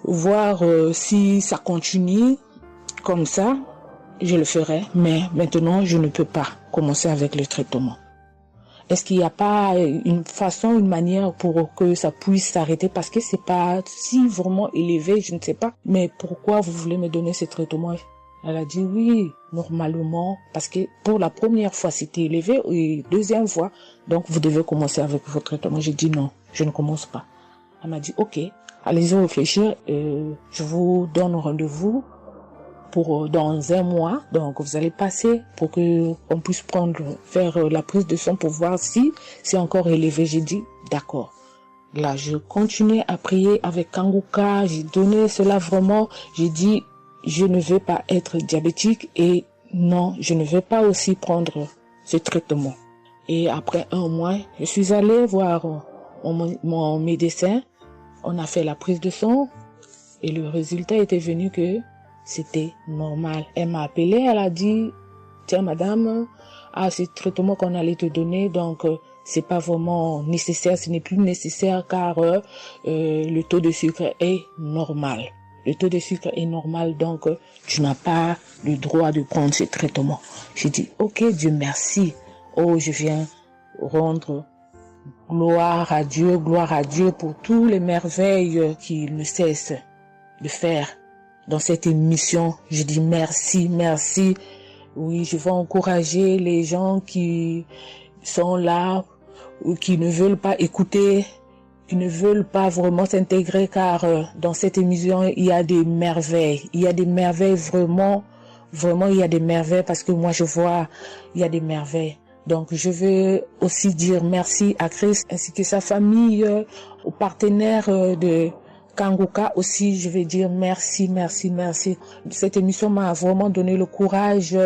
voir si ça continue comme ça. Je le ferai, mais maintenant je ne peux pas commencer avec le traitement. Est-ce qu'il n'y a pas une façon, une manière pour que ça puisse s'arrêter parce que c'est pas si vraiment élevé, je ne sais pas. Mais pourquoi vous voulez me donner ce traitement? Elle a dit oui, normalement, parce que pour la première fois c'était élevé et deuxième fois, donc vous devez commencer avec votre traitement. J'ai dit non, je ne commence pas. Elle m'a dit ok, allez-y réfléchir, je vous donne rendez-vous pour dans un mois, donc vous allez passer pour que on puisse faire la prise de sang pour voir si c'est encore élevé. J'ai dit d'accord. Là, je continuais à prier avec Kanguka, j'ai donné cela vraiment, j'ai dit je ne veux pas être diabétique et non, je ne veux pas aussi prendre ce traitement. Et après un mois, je suis allée voir mon médecin, on a fait la prise de sang et le résultat était venu que c'était normal. Elle m'a appelé, elle a dit, tiens madame, ce traitement qu'on allait te donner, donc c'est pas vraiment nécessaire, ce n'est plus nécessaire car le taux de sucre est normal. Le taux de sucre est normal, donc tu n'as pas le droit de prendre ce traitement. J'ai dit, ok, Dieu merci. Oh, je viens rendre gloire à Dieu pour toutes les merveilles qu'il ne cesse de faire. Dans cette émission, je dis merci, merci. Oui, je veux encourager les gens qui sont là ou qui ne veulent pas écouter, qui ne veulent pas vraiment s'intégrer car dans cette émission, il y a des merveilles. Il y a des merveilles vraiment, il y a des merveilles parce que moi je vois, il y a des merveilles. Donc je veux aussi dire merci à Christ ainsi que sa famille, aux partenaires de Kanguka aussi, je vais dire merci. Cette émission m'a vraiment donné le courage,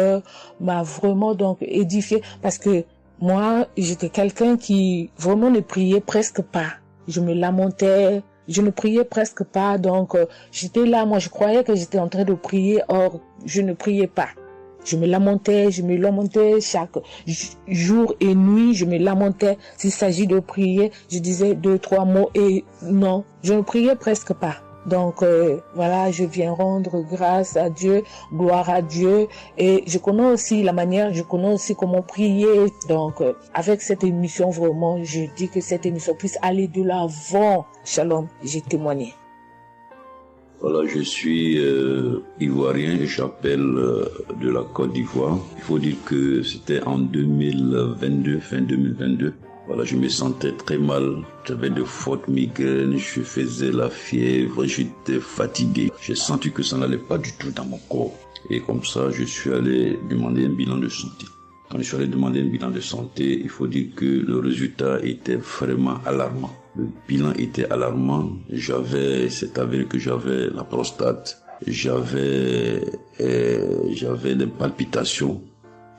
m'a vraiment donc édifié parce que moi, j'étais quelqu'un qui vraiment ne priait presque pas. Je me lamentais, je ne priais presque pas, donc j'étais là, moi je croyais que j'étais en train de prier, or je ne priais pas. Je me lamentais chaque jour et nuit, je me lamentais. S'il s'agit de prier, je disais 2-3 mots et non, je ne priais presque pas. Donc voilà, je viens rendre grâce à Dieu, gloire à Dieu et je connais aussi comment prier. Donc avec cette émission vraiment, je dis que cette émission puisse aller de l'avant. Shalom, j'ai témoigné. Voilà, je suis ivoirien et j'appelle de la Côte d'Ivoire. Il faut dire que c'était en 2022, fin 2022. Voilà, je me sentais très mal. J'avais de fortes migraines, je faisais la fièvre, j'étais fatigué. J'ai senti que ça n'allait pas du tout dans mon corps. Et comme ça, je suis allé demander un bilan de santé. Quand je suis allé demander un bilan de santé, il faut dire que le résultat était vraiment alarmant. Le bilan était alarmant. C'est avéré que j'avais la prostate, j'avais des palpitations,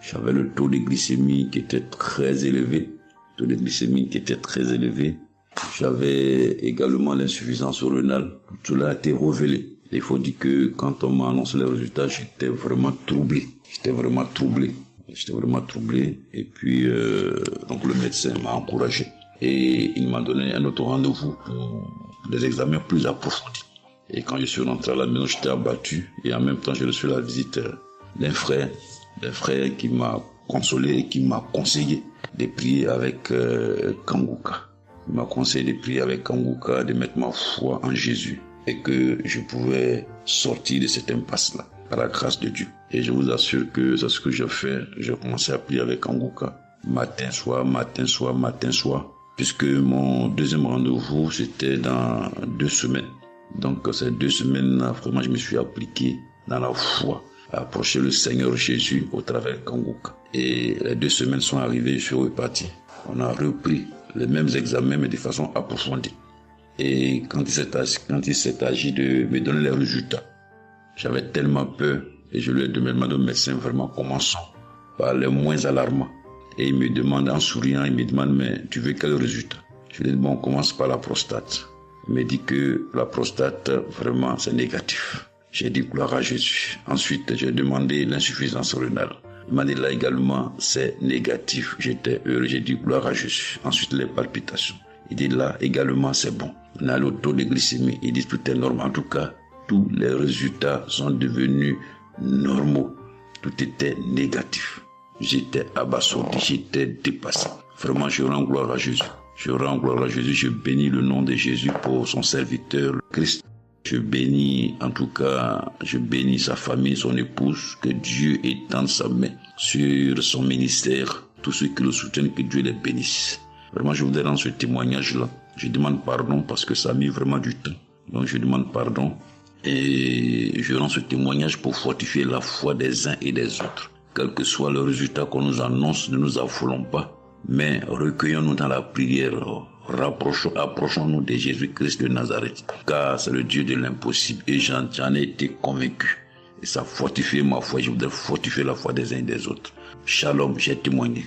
j'avais le taux de glycémie qui était très élevé. J'avais également l'insuffisance rénale. Tout cela a été révélé. Il faut dire que quand on m'a annoncé les résultats, j'étais vraiment troublé. Et puis, donc le médecin m'a encouragé. et il m'a donné un autre rendez-vous pour des examens plus approfondis. Et quand je suis rentré à la maison, j'étais abattu et en même temps j'ai reçu la visite d'un frère qui m'a consolé et qui m'a conseillé de prier avec Kanguka. Il m'a conseillé de prier avec Kanguka, de mettre ma foi en Jésus et que je pouvais sortir de cette impasse-là par la grâce de Dieu. Et je vous assure que c'est ce que j'ai fait. J'ai commencé à prier avec Kanguka matin, soir, puisque mon deuxième rendez-vous c'était dans 2 semaines. Donc ces 2 semaines-là, vraiment je me suis appliqué dans la foi à approcher le Seigneur Jésus au travers de Kanguka. Et les 2 semaines sont arrivées, je suis reparti. On a repris les mêmes examens mais de façon approfondie. Et quand il s'est agi de me donner les résultats, j'avais tellement peur et je lui ai demandé au médecin vraiment commençons par les moins alarmants. Et il me demande en souriant, il me demande mais tu veux quel résultat? Je lui ai dit bon, on commence par la prostate. Il me dit que la prostate vraiment c'est négatif. J'ai dit gloire à Jésus. Ensuite j'ai demandé l'insuffisance rénale. Il m'a dit là également c'est négatif. J'étais heureux, j'ai dit gloire à Jésus. Ensuite les palpitations. Il dit là également c'est bon. On a le taux de glycémie. Il dit tout est normal. En tout cas, tous les résultats sont devenus normaux. Tout était négatif. J'étais abasourdi, j'étais dépassé. Vraiment, je rends gloire à Jésus. Je rends gloire à Jésus. Je bénis le nom de Jésus pour son serviteur, le Christ. Je bénis, en tout cas, je bénis sa famille, son épouse, que Dieu étende sa main sur son ministère. Tous ceux qui le soutiennent, que Dieu les bénisse. Vraiment, je voudrais rendre ce témoignage-là. Je demande pardon parce que ça a mis vraiment du temps. Donc, je demande pardon et je rends ce témoignage pour fortifier la foi des uns et des autres. Quel que soit le résultat qu'on nous annonce, ne nous affolons pas, mais recueillons-nous dans la prière, approchons-nous de Jésus-Christ de Nazareth, car c'est le Dieu de l'impossible et j'en ai été convaincu. Et ça fortifie ma foi, je voudrais fortifier la foi des uns et des autres. Shalom, j'ai témoigné.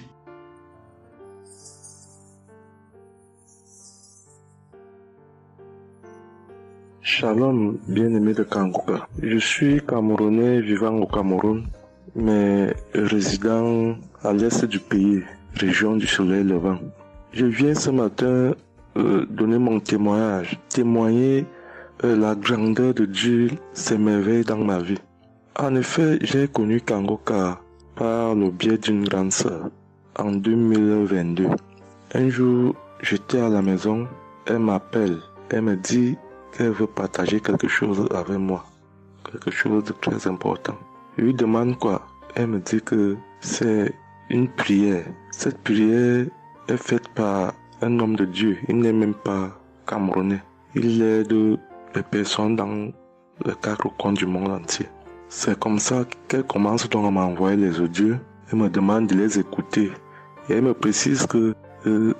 Shalom, bien-aimé de Kanguka. Je suis Camerounais vivant au Cameroun, mais résident à l'est du pays, région du soleil levant. Je viens ce matin donner mon témoignage, témoigner la grandeur de Dieu, ses merveilles dans ma vie. En effet, j'ai connu Kanguka par le biais d'une grande sœur en 2022. Un jour, j'étais à la maison, elle m'appelle, elle me dit qu'elle veut partager quelque chose avec moi, quelque chose de très important. Je lui demande quoi? Elle me dit que c'est une prière. Cette prière est faite par un homme de Dieu. Il n'est même pas camerounais. Il aide les personnes dans les 4 coins du monde entier. C'est comme ça qu'elle commence donc à m'envoyer les audios. Elle me demande de les écouter. Et elle me précise que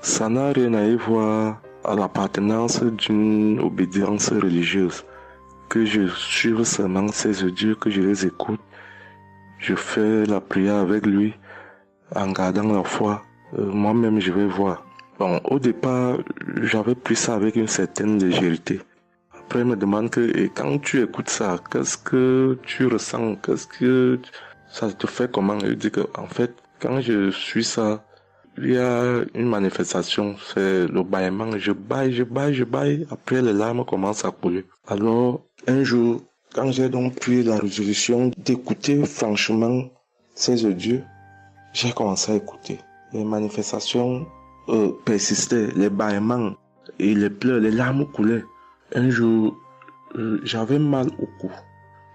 ça n'a rien à y voir à l'appartenance d'une obédience religieuse. Que je suive seulement ces audios, que je les écoute. Je fais la prière avec lui en gardant la foi. Moi-même, je vais voir. Bon, au départ, j'avais pris ça avec une certaine légèreté. Après, il me demande que, et quand tu écoutes ça, qu'est-ce que tu ressens? Qu'est-ce que ça te fait comment? Je dis que, en fait, quand je suis ça, il y a une manifestation, c'est le bâillement. Je baille. Après, les larmes commencent à couler. Alors, un jour, quand j'ai donc pris la résolution d'écouter franchement ces audios, j'ai commencé à écouter. Les manifestations persistaient, les bâillements et les pleurs, les larmes coulaient. Un jour, j'avais mal au cou.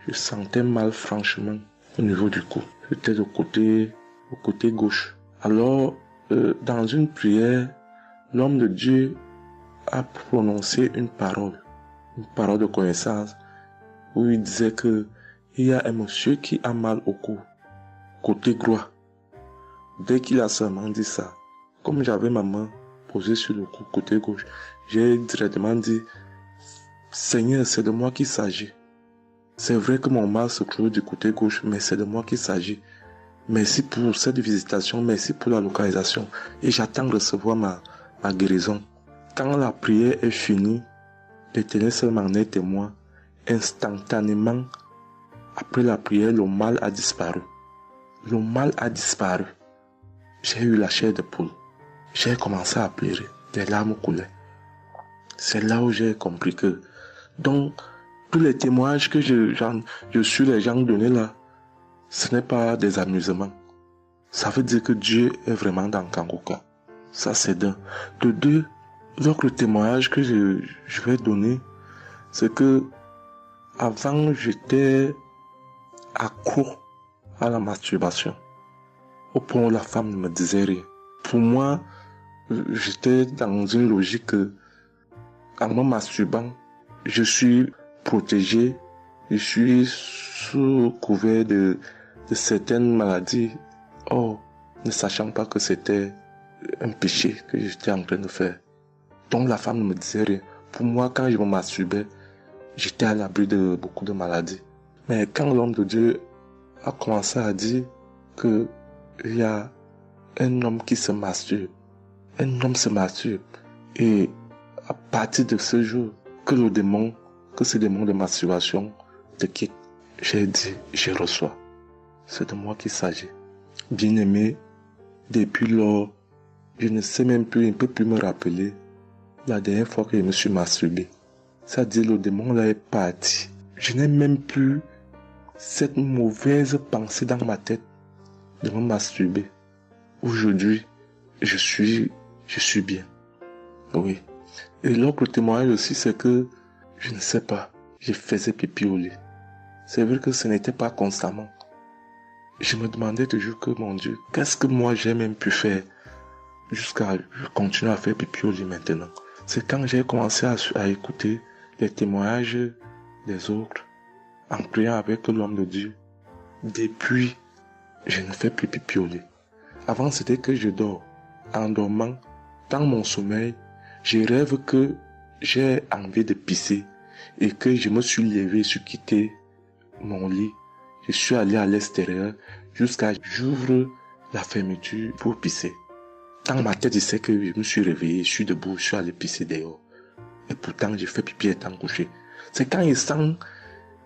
Je sentais mal franchement au niveau du cou. J'étais au côté gauche. Alors, dans une prière, l'homme de Dieu a prononcé une parole de connaissance, où il disait que il y a un monsieur qui a mal au cou, côté droit. Dès qu'il a seulement dit ça, comme j'avais ma main posée sur le cou, côté gauche, j'ai directement dit, Seigneur, c'est de moi qu'il s'agit. C'est vrai que mon mal se trouve du côté gauche, mais c'est de moi qu'il s'agit. Merci pour cette visitation, merci pour la localisation. Et j'attends de recevoir ma guérison. Quand la prière est finie, l'Éternel seul m'en est témoin. Instantanément, après la prière, le mal a disparu. J'ai eu la chair de poule. J'ai commencé à pleurer. des larmes coulaient. C'est là où j'ai compris que, donc, tous les témoignages que je suis les gens donner là, ce n'est pas des amusements. Ça veut dire que Dieu est vraiment dans Kangoka. Ça, c'est d'un. De deux, donc le témoignage que je vais donner, c'est que avant, j'étais accro à la masturbation. Au point où la femme ne me disait rien. Pour moi, j'étais dans une logique que, en me masturbant, je suis protégé, je suis sous couvert de certaines maladies. Oh, ne sachant pas que c'était un péché que j'étais en train de faire. Donc la femme ne me disait rien. Pour moi, quand je me masturbais, j'étais à l'abri de beaucoup de maladies. Mais quand l'homme de Dieu a commencé à dire que il y a un homme qui se masturbe, un homme se masturbe, et à partir de ce jour, que ce démon de masturbation te quitte, j'ai dit, je reçois. C'est de moi qu'il s'agit. Bien-aimé, depuis lors, je ne sais même plus, je ne peux plus me rappeler la dernière fois que je me suis masturbé. C'est-à-dire, le démon là est parti. Je n'ai même plus cette mauvaise pensée dans ma tête de me masturber. Aujourd'hui, je suis bien. Oui. Et l'autre témoignage aussi, c'est que, je ne sais pas, je faisais pipi au lit. C'est vrai que ce n'était pas constamment. Je me demandais toujours que, mon Dieu, qu'est-ce que moi j'ai même pu faire jusqu'à continuer à faire pipi au lit maintenant. C'est quand j'ai commencé à écouter les témoignages des autres, en priant avec l'homme de Dieu. Depuis, je ne fais plus pipi au lit. Avant, c'était que je dors. En dormant, dans mon sommeil, je rêve que j'ai envie de pisser et que je me suis levé, je suis quitté mon lit. Je suis allé à l'extérieur jusqu'à j'ouvre la fermeture pour pisser. Dans ma tête, je sais que je me suis réveillé, je suis debout, je suis allé pisser dehors. Et pourtant, j'ai fait pipi étant couché. C'est quand je sens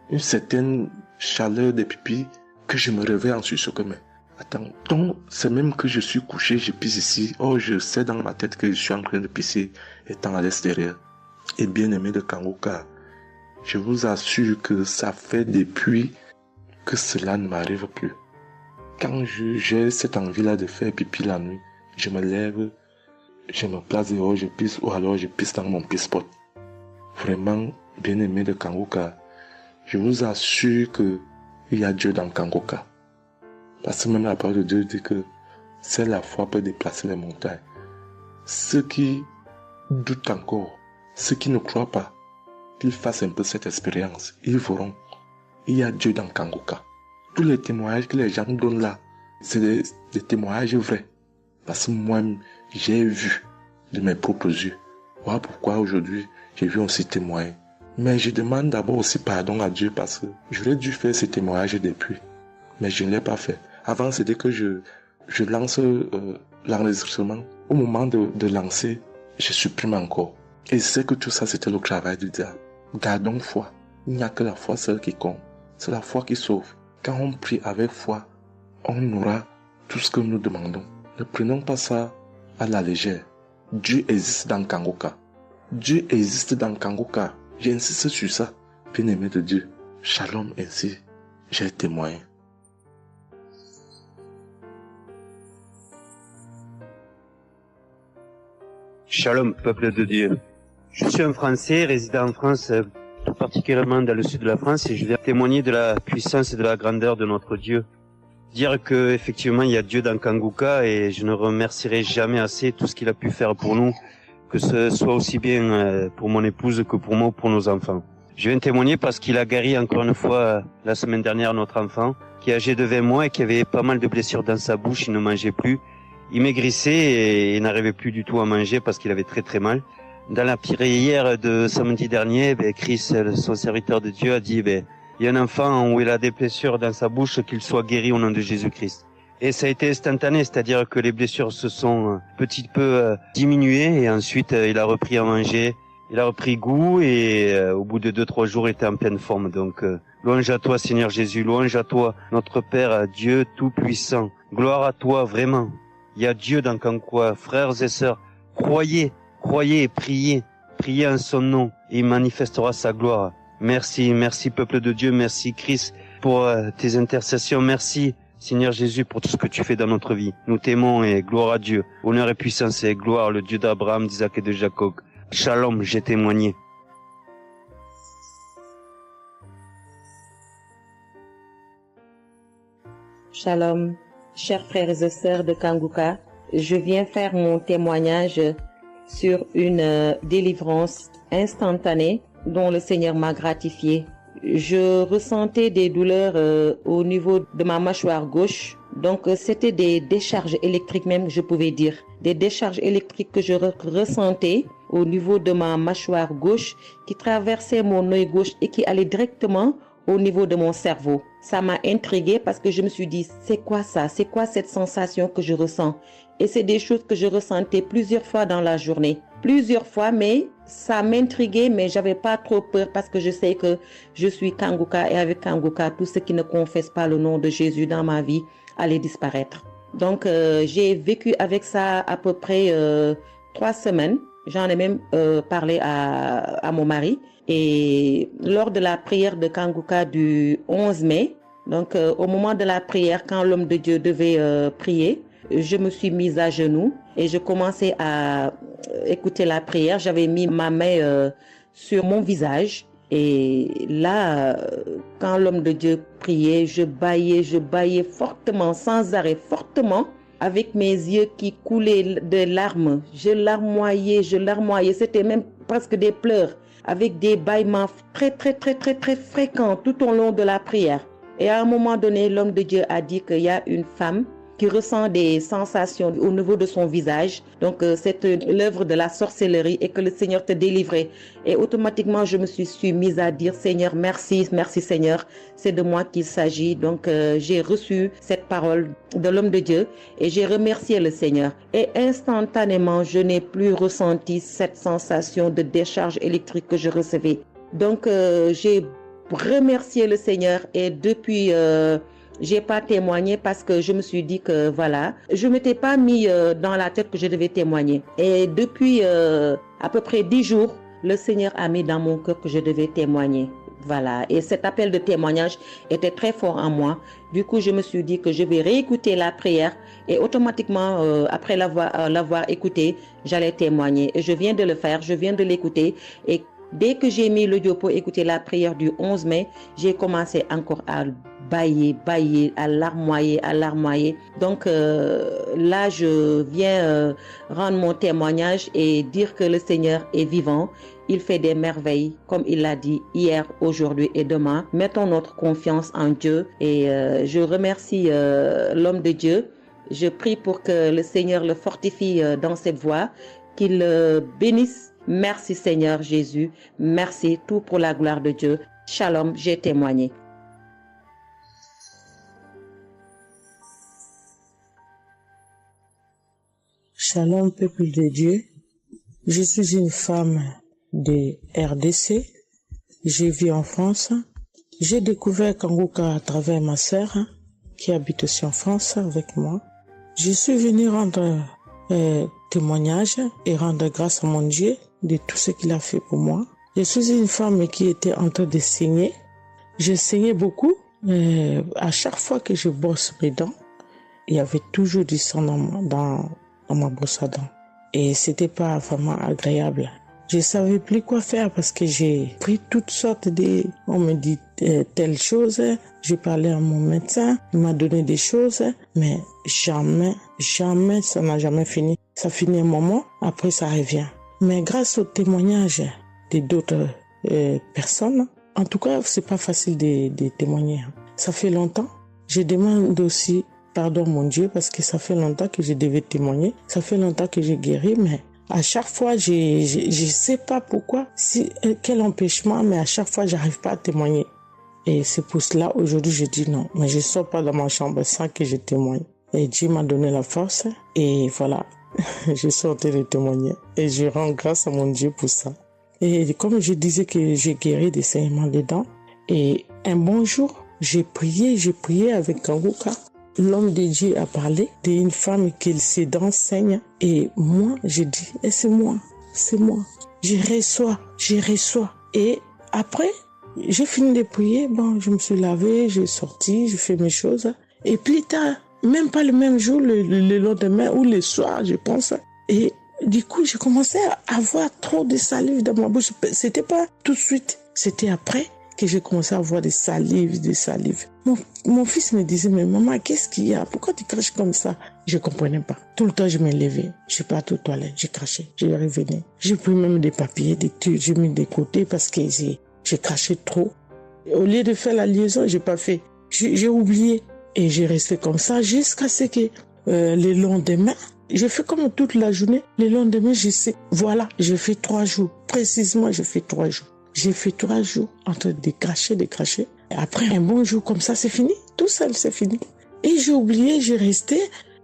une certaine chaleur de pipi que je me réveille en sursaut. Mais attends, donc c'est même que je suis couché, je pisse ici. Oh, je sais dans ma tête que je suis en train de pisser étant à l'extérieur. Et bien aimé de Kangoka, je vous assure que ça fait depuis que cela ne m'arrive plus. Quand j'ai cette envie-là de faire pipi la nuit, je me lève, je me place dehors, je pisse, ou alors je pisse dans mon pisse-pot. Vraiment, bien aimé de Kangoka, je vous assure que il y a Dieu dans Kangoka. Parce que même la parole de Dieu dit que c'est la foi peut déplacer les montagnes. Ceux qui doutent encore, ceux qui ne croient pas, qu'ils fassent un peu cette expérience, ils verront. Il y a Dieu dans Kangoka. Tous les témoignages que les gens donnent là, c'est des témoignages vrais. Parce que moi, j'ai vu de mes propres yeux. Voilà pourquoi aujourd'hui, j'ai vu aussi témoigner. Mais je demande d'abord aussi pardon à Dieu parce que j'aurais dû faire ces témoignages depuis. Mais je ne l'ai pas fait. Avant, c'était que je lance l'enregistrement. Au moment de lancer, je supprime encore. Et je sais que tout ça, c'était le travail du diable. Gardons foi. Il n'y a que la foi seule qui compte. C'est la foi qui sauve. Quand on prie avec foi, on aura tout ce que nous demandons. Ne prenons pas ça à la légère. Dieu existe dans Kangoka. Dieu existe dans Kangoka. J'insiste sur ça. Bien-aimé de Dieu. Shalom ainsi. J'ai témoigné. Shalom, peuple de Dieu. Je suis un Français résidant en France, tout particulièrement dans le sud de la France, et je viens témoigner de la puissance et de la grandeur de notre Dieu. Dire que effectivement il y a Dieu dans Kangoka, et je ne remercierai jamais assez tout ce qu'il a pu faire pour nous, que ce soit aussi bien pour mon épouse que pour moi ou pour nos enfants. Je viens témoigner parce qu'il a guéri encore une fois la semaine dernière notre enfant, qui est âgé de 20 mois et qui avait pas mal de blessures dans sa bouche, il ne mangeait plus. Il maigrissait et n'arrivait plus du tout à manger parce qu'il avait très très mal. Dans la prière de samedi dernier, Chris, son serviteur de Dieu, a dit il y a un enfant où il a des blessures dans sa bouche, qu'il soit guéri au nom de Jésus-Christ. Et ça a été instantané, c'est-à-dire que les blessures se sont petit peu diminuées et ensuite il a repris à manger, il a repris goût et au bout de 2-3 jours il était en pleine forme. Donc louange à toi Seigneur Jésus, louange à toi notre Père, Dieu Tout-Puissant. Gloire à toi vraiment. Il y a Dieu dans Kangoka, frères et sœurs, croyez Croyez et priez. Priez en son nom et il manifestera sa gloire. Merci, merci peuple de Dieu, merci Christ pour tes intercessions. Merci Seigneur Jésus pour tout ce que tu fais dans notre vie. Nous t'aimons et gloire à Dieu. Honneur et puissance et gloire, le Dieu d'Abraham, d'Isaac et de Jacob. Shalom, j'ai témoigné. Shalom, chers frères et sœurs de Kanguka. Je viens faire mon témoignage sur une délivrance instantanée dont le Seigneur m'a gratifié. Je ressentais des douleurs au niveau de ma mâchoire gauche. Donc c'était des décharges électriques même, je pouvais dire. Des décharges électriques que je ressentais au niveau de ma mâchoire gauche qui traversaient mon œil gauche et qui allaient directement au niveau de mon cerveau. Ça m'a intriguée parce que je me suis dit, c'est quoi ça? C'est quoi cette sensation que je ressens? Et c'est des choses que je ressentais plusieurs fois dans la journée. Plusieurs fois, mais ça m'intriguait, mais j'avais pas trop peur parce que je sais que je suis Kanguka et avec Kanguka, tout ce qui ne confesse pas le nom de Jésus dans ma vie allait disparaître. Donc, j'ai vécu avec ça à peu près 3 semaines. J'en ai même parlé à mon mari. Et lors de la prière de Kanguka du 11 mai, donc au moment de la prière, quand l'homme de Dieu devait prier, je me suis mise à genoux et je commençais à écouter la prière. J'avais mis ma main sur mon visage et là, quand l'homme de Dieu priait, je bâillais fortement, sans arrêt, fortement, avec mes yeux qui coulaient de larmes. Je larmoyais. C'était même presque des pleurs, avec des bâillements très fréquents tout au long de la prière. Et à un moment donné, l'homme de Dieu a dit qu'il y a une femme qui ressent des sensations au niveau de son visage. Donc, c'est l'œuvre de la sorcellerie et que le Seigneur te délivrait. Et automatiquement, je me suis mise à dire, Seigneur, merci Seigneur, c'est de moi qu'il s'agit. Donc, j'ai reçu cette parole de l'homme de Dieu et j'ai remercié le Seigneur. Et instantanément, je n'ai plus ressenti cette sensation de décharge électrique que je recevais. Donc, j'ai remercié le Seigneur et depuis... j'ai pas témoigné parce que je me suis dit que voilà, je m'étais pas mis dans la tête que je devais témoigner. Et depuis à peu près 10 jours, le Seigneur a mis dans mon cœur que je devais témoigner. Voilà. Et cet appel de témoignage était très fort en moi. Du coup, je me suis dit que je vais réécouter la prière et automatiquement, après l'avoir écouté, j'allais témoigner. Et je viens de le faire, je viens de l'écouter et dès que j'ai mis l'audio pour écouter la prière du 11 mai, j'ai commencé encore à bâiller, à larmoyer. Donc là, je viens rendre mon témoignage et dire que le Seigneur est vivant. Il fait des merveilles, comme il l'a dit hier, aujourd'hui et demain. Mettons notre confiance en Dieu et je remercie l'homme de Dieu. Je prie pour que le Seigneur le fortifie dans cette voie, qu'il bénisse. Merci Seigneur Jésus, merci, tout pour la gloire de Dieu. Shalom, j'ai témoigné. Shalom, peuple de Dieu. Je suis une femme de RDC. Je vis en France. J'ai découvert Kanguka à travers ma sœur qui habite aussi en France avec moi. Je suis venue rendre témoignage et rendre grâce à mon Dieu de tout ce qu'il a fait pour moi. Je suis une femme qui était en train de saigner. Je saignais beaucoup. À chaque fois que je brosse mes dents, il y avait toujours du sang dans ma brosse à dents. Et c'était pas vraiment agréable. Je savais plus quoi faire parce que j'ai pris toutes sortes de... On me dit telle chose. Je parlais à mon médecin. Il m'a donné des choses. Mais jamais, ça n'a jamais fini. Ça finit un moment, après ça revient. Mais grâce au témoignage de d'autres personnes, en tout cas, c'est pas facile de témoigner. Ça fait longtemps. Je demande aussi pardon, mon Dieu, parce que ça fait longtemps que je devais témoigner. Ça fait longtemps que j'ai guéri, mais à chaque fois, je sais pas pourquoi, quel empêchement, mais à chaque fois, j'arrive pas à témoigner. Et c'est pour cela, aujourd'hui, je dis non. Mais je sors pas dans ma chambre sans que je témoigne. Et Dieu m'a donné la force. Et voilà, je suis en train de témoigner. Et je rends grâce à mon Dieu pour ça. Et comme je disais que j'ai guéri des saignements des dents. Et un bon jour, j'ai prié avec Kanguka. L'homme de Dieu a parlé d'une femme qui ses dents saignent. Et moi, j'ai dit, et c'est moi. c'est moi. Je reçois. Et après, j'ai fini de prier, bon, je me suis lavé, j'ai sorti, j'ai fait mes choses. Et plus tard, même pas le même jour, le lendemain ou le soir, je pense. Et du coup, j'ai commencé à avoir trop de salive dans ma bouche. C'était pas tout de suite, c'était après que j'ai commencé à avoir des salives. Mon fils me disait, mais maman, qu'est-ce qu'il y a? Pourquoi tu craches comme ça? Je comprenais pas. Tout le temps, je me levais. Je suis parti aux toilettes, j'ai craché, je revenais. J'ai pris même des papiers, des trucs, j'ai mis de côté parce que j'ai craché trop. Au lieu de faire la liaison, j'ai pas fait. J'ai oublié. Et j'ai resté comme ça jusqu'à ce que le lendemain, j'ai fait comme toute la journée. Le lendemain, je sais, voilà, j'ai fait 3 jours. Précisément, j'ai fait 3 jours. J'ai fait 3 jours en train de cracher. Après un bon jour comme ça, c'est fini. Tout seul, c'est fini. Et j'ai oublié, j'ai resté.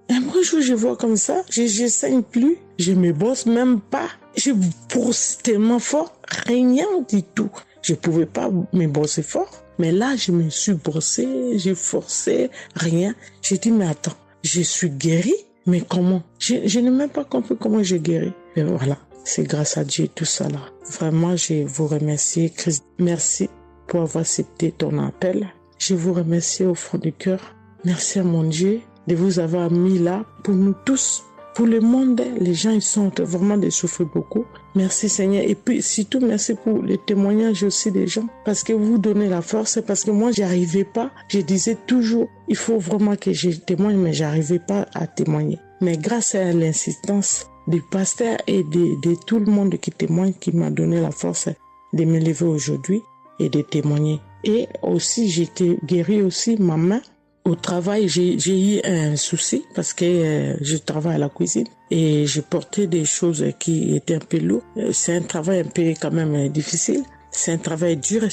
Un bon jour, je vois comme ça, je saigne plus. Je me bosse même pas. Je brosse tellement fort, rien du tout. Je pouvais pas me bosser fort. Mais là, je me suis brossé, j'ai forcé, rien. J'ai dit, mais attends, je suis guérie, mais comment? Je n'ai même pas compris comment j'ai guéri. Mais voilà, c'est grâce à Dieu tout ça là. Vraiment, je vous remercie, Christ. Merci pour avoir accepté ton appel. Je vous remercie au fond du cœur. Merci à mon Dieu de vous avoir mis là pour nous tous. Pour le monde, les gens, ils sont vraiment de souffrir beaucoup. Merci Seigneur. Et puis, surtout, merci pour les témoignages aussi des gens. Parce que vous donnez la force. Parce que moi, j'arrivais pas. Je disais toujours, il faut vraiment que je témoigne, mais j'arrivais pas à témoigner. Mais grâce à l'insistance du pasteur et de tout le monde qui témoigne, qui m'a donné la force de me lever aujourd'hui et de témoigner. Et aussi, j'ai été guérie aussi, ma main. Au travail, j'ai eu un souci parce que je travaille à la cuisine et j'ai porté des choses qui étaient un peu lourdes. C'est un travail un peu quand même difficile. C'est un travail dur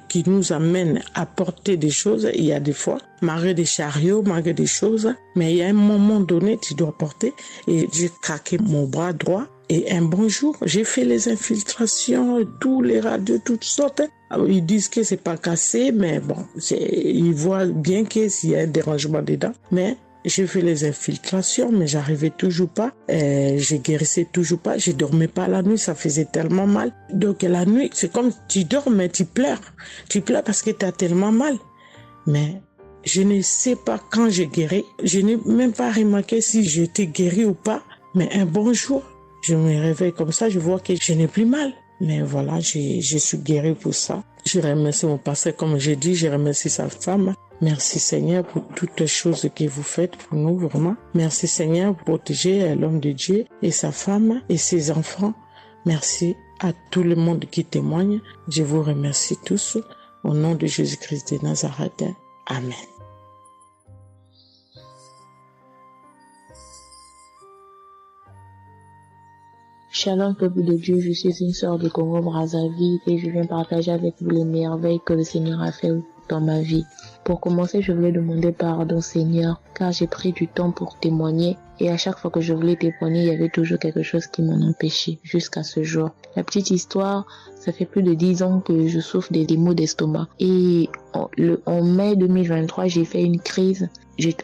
qui nous amène à porter des choses. Il y a des fois, malgré des chariots, malgré des choses, mais il y a un moment donné, tu dois porter. Et j'ai craqué mon bras droit. Et un bon jour, j'ai fait les infiltrations, tous les radios, toutes sortes. Alors, ils disent que c'est pas cassé, mais bon, ils voient bien qu'il y a un dérangement dedans. Mais j'ai fait les infiltrations, mais j'arrivais toujours pas. Je guérissais toujours pas. Je dormais pas la nuit, ça faisait tellement mal. Donc la nuit, c'est comme tu dors, mais tu pleures. Tu pleures parce que tu as tellement mal. Mais je ne sais pas quand j'ai guéri. Je n'ai même pas remarqué si j'étais guéri ou pas. Mais un bon jour, je me réveille comme ça, je vois que je n'ai plus mal. Mais voilà, je suis guérie pour ça. Je remercie mon pasteur, comme j'ai dit, je remercie sa femme. Merci Seigneur pour toutes les choses que vous faites pour nous, vraiment. Merci Seigneur pour protéger l'homme de Dieu et sa femme et ses enfants. Merci à tout le monde qui témoigne. Je vous remercie tous. Au nom de Jésus-Christ de Nazareth. Amen. Shalom peuple de Dieu, je suis une sœur de Congo-Brazzaville et je viens partager avec vous les merveilles que le Seigneur a fait dans ma vie. Pour commencer, je voulais demander pardon Seigneur, car j'ai pris du temps pour témoigner et à chaque fois que je voulais témoigner, il y avait toujours quelque chose qui m'en empêchait jusqu'à ce jour. La petite histoire, ça fait plus de 10 ans que je souffre des maux d'estomac et en mai 2023, j'ai fait une crise.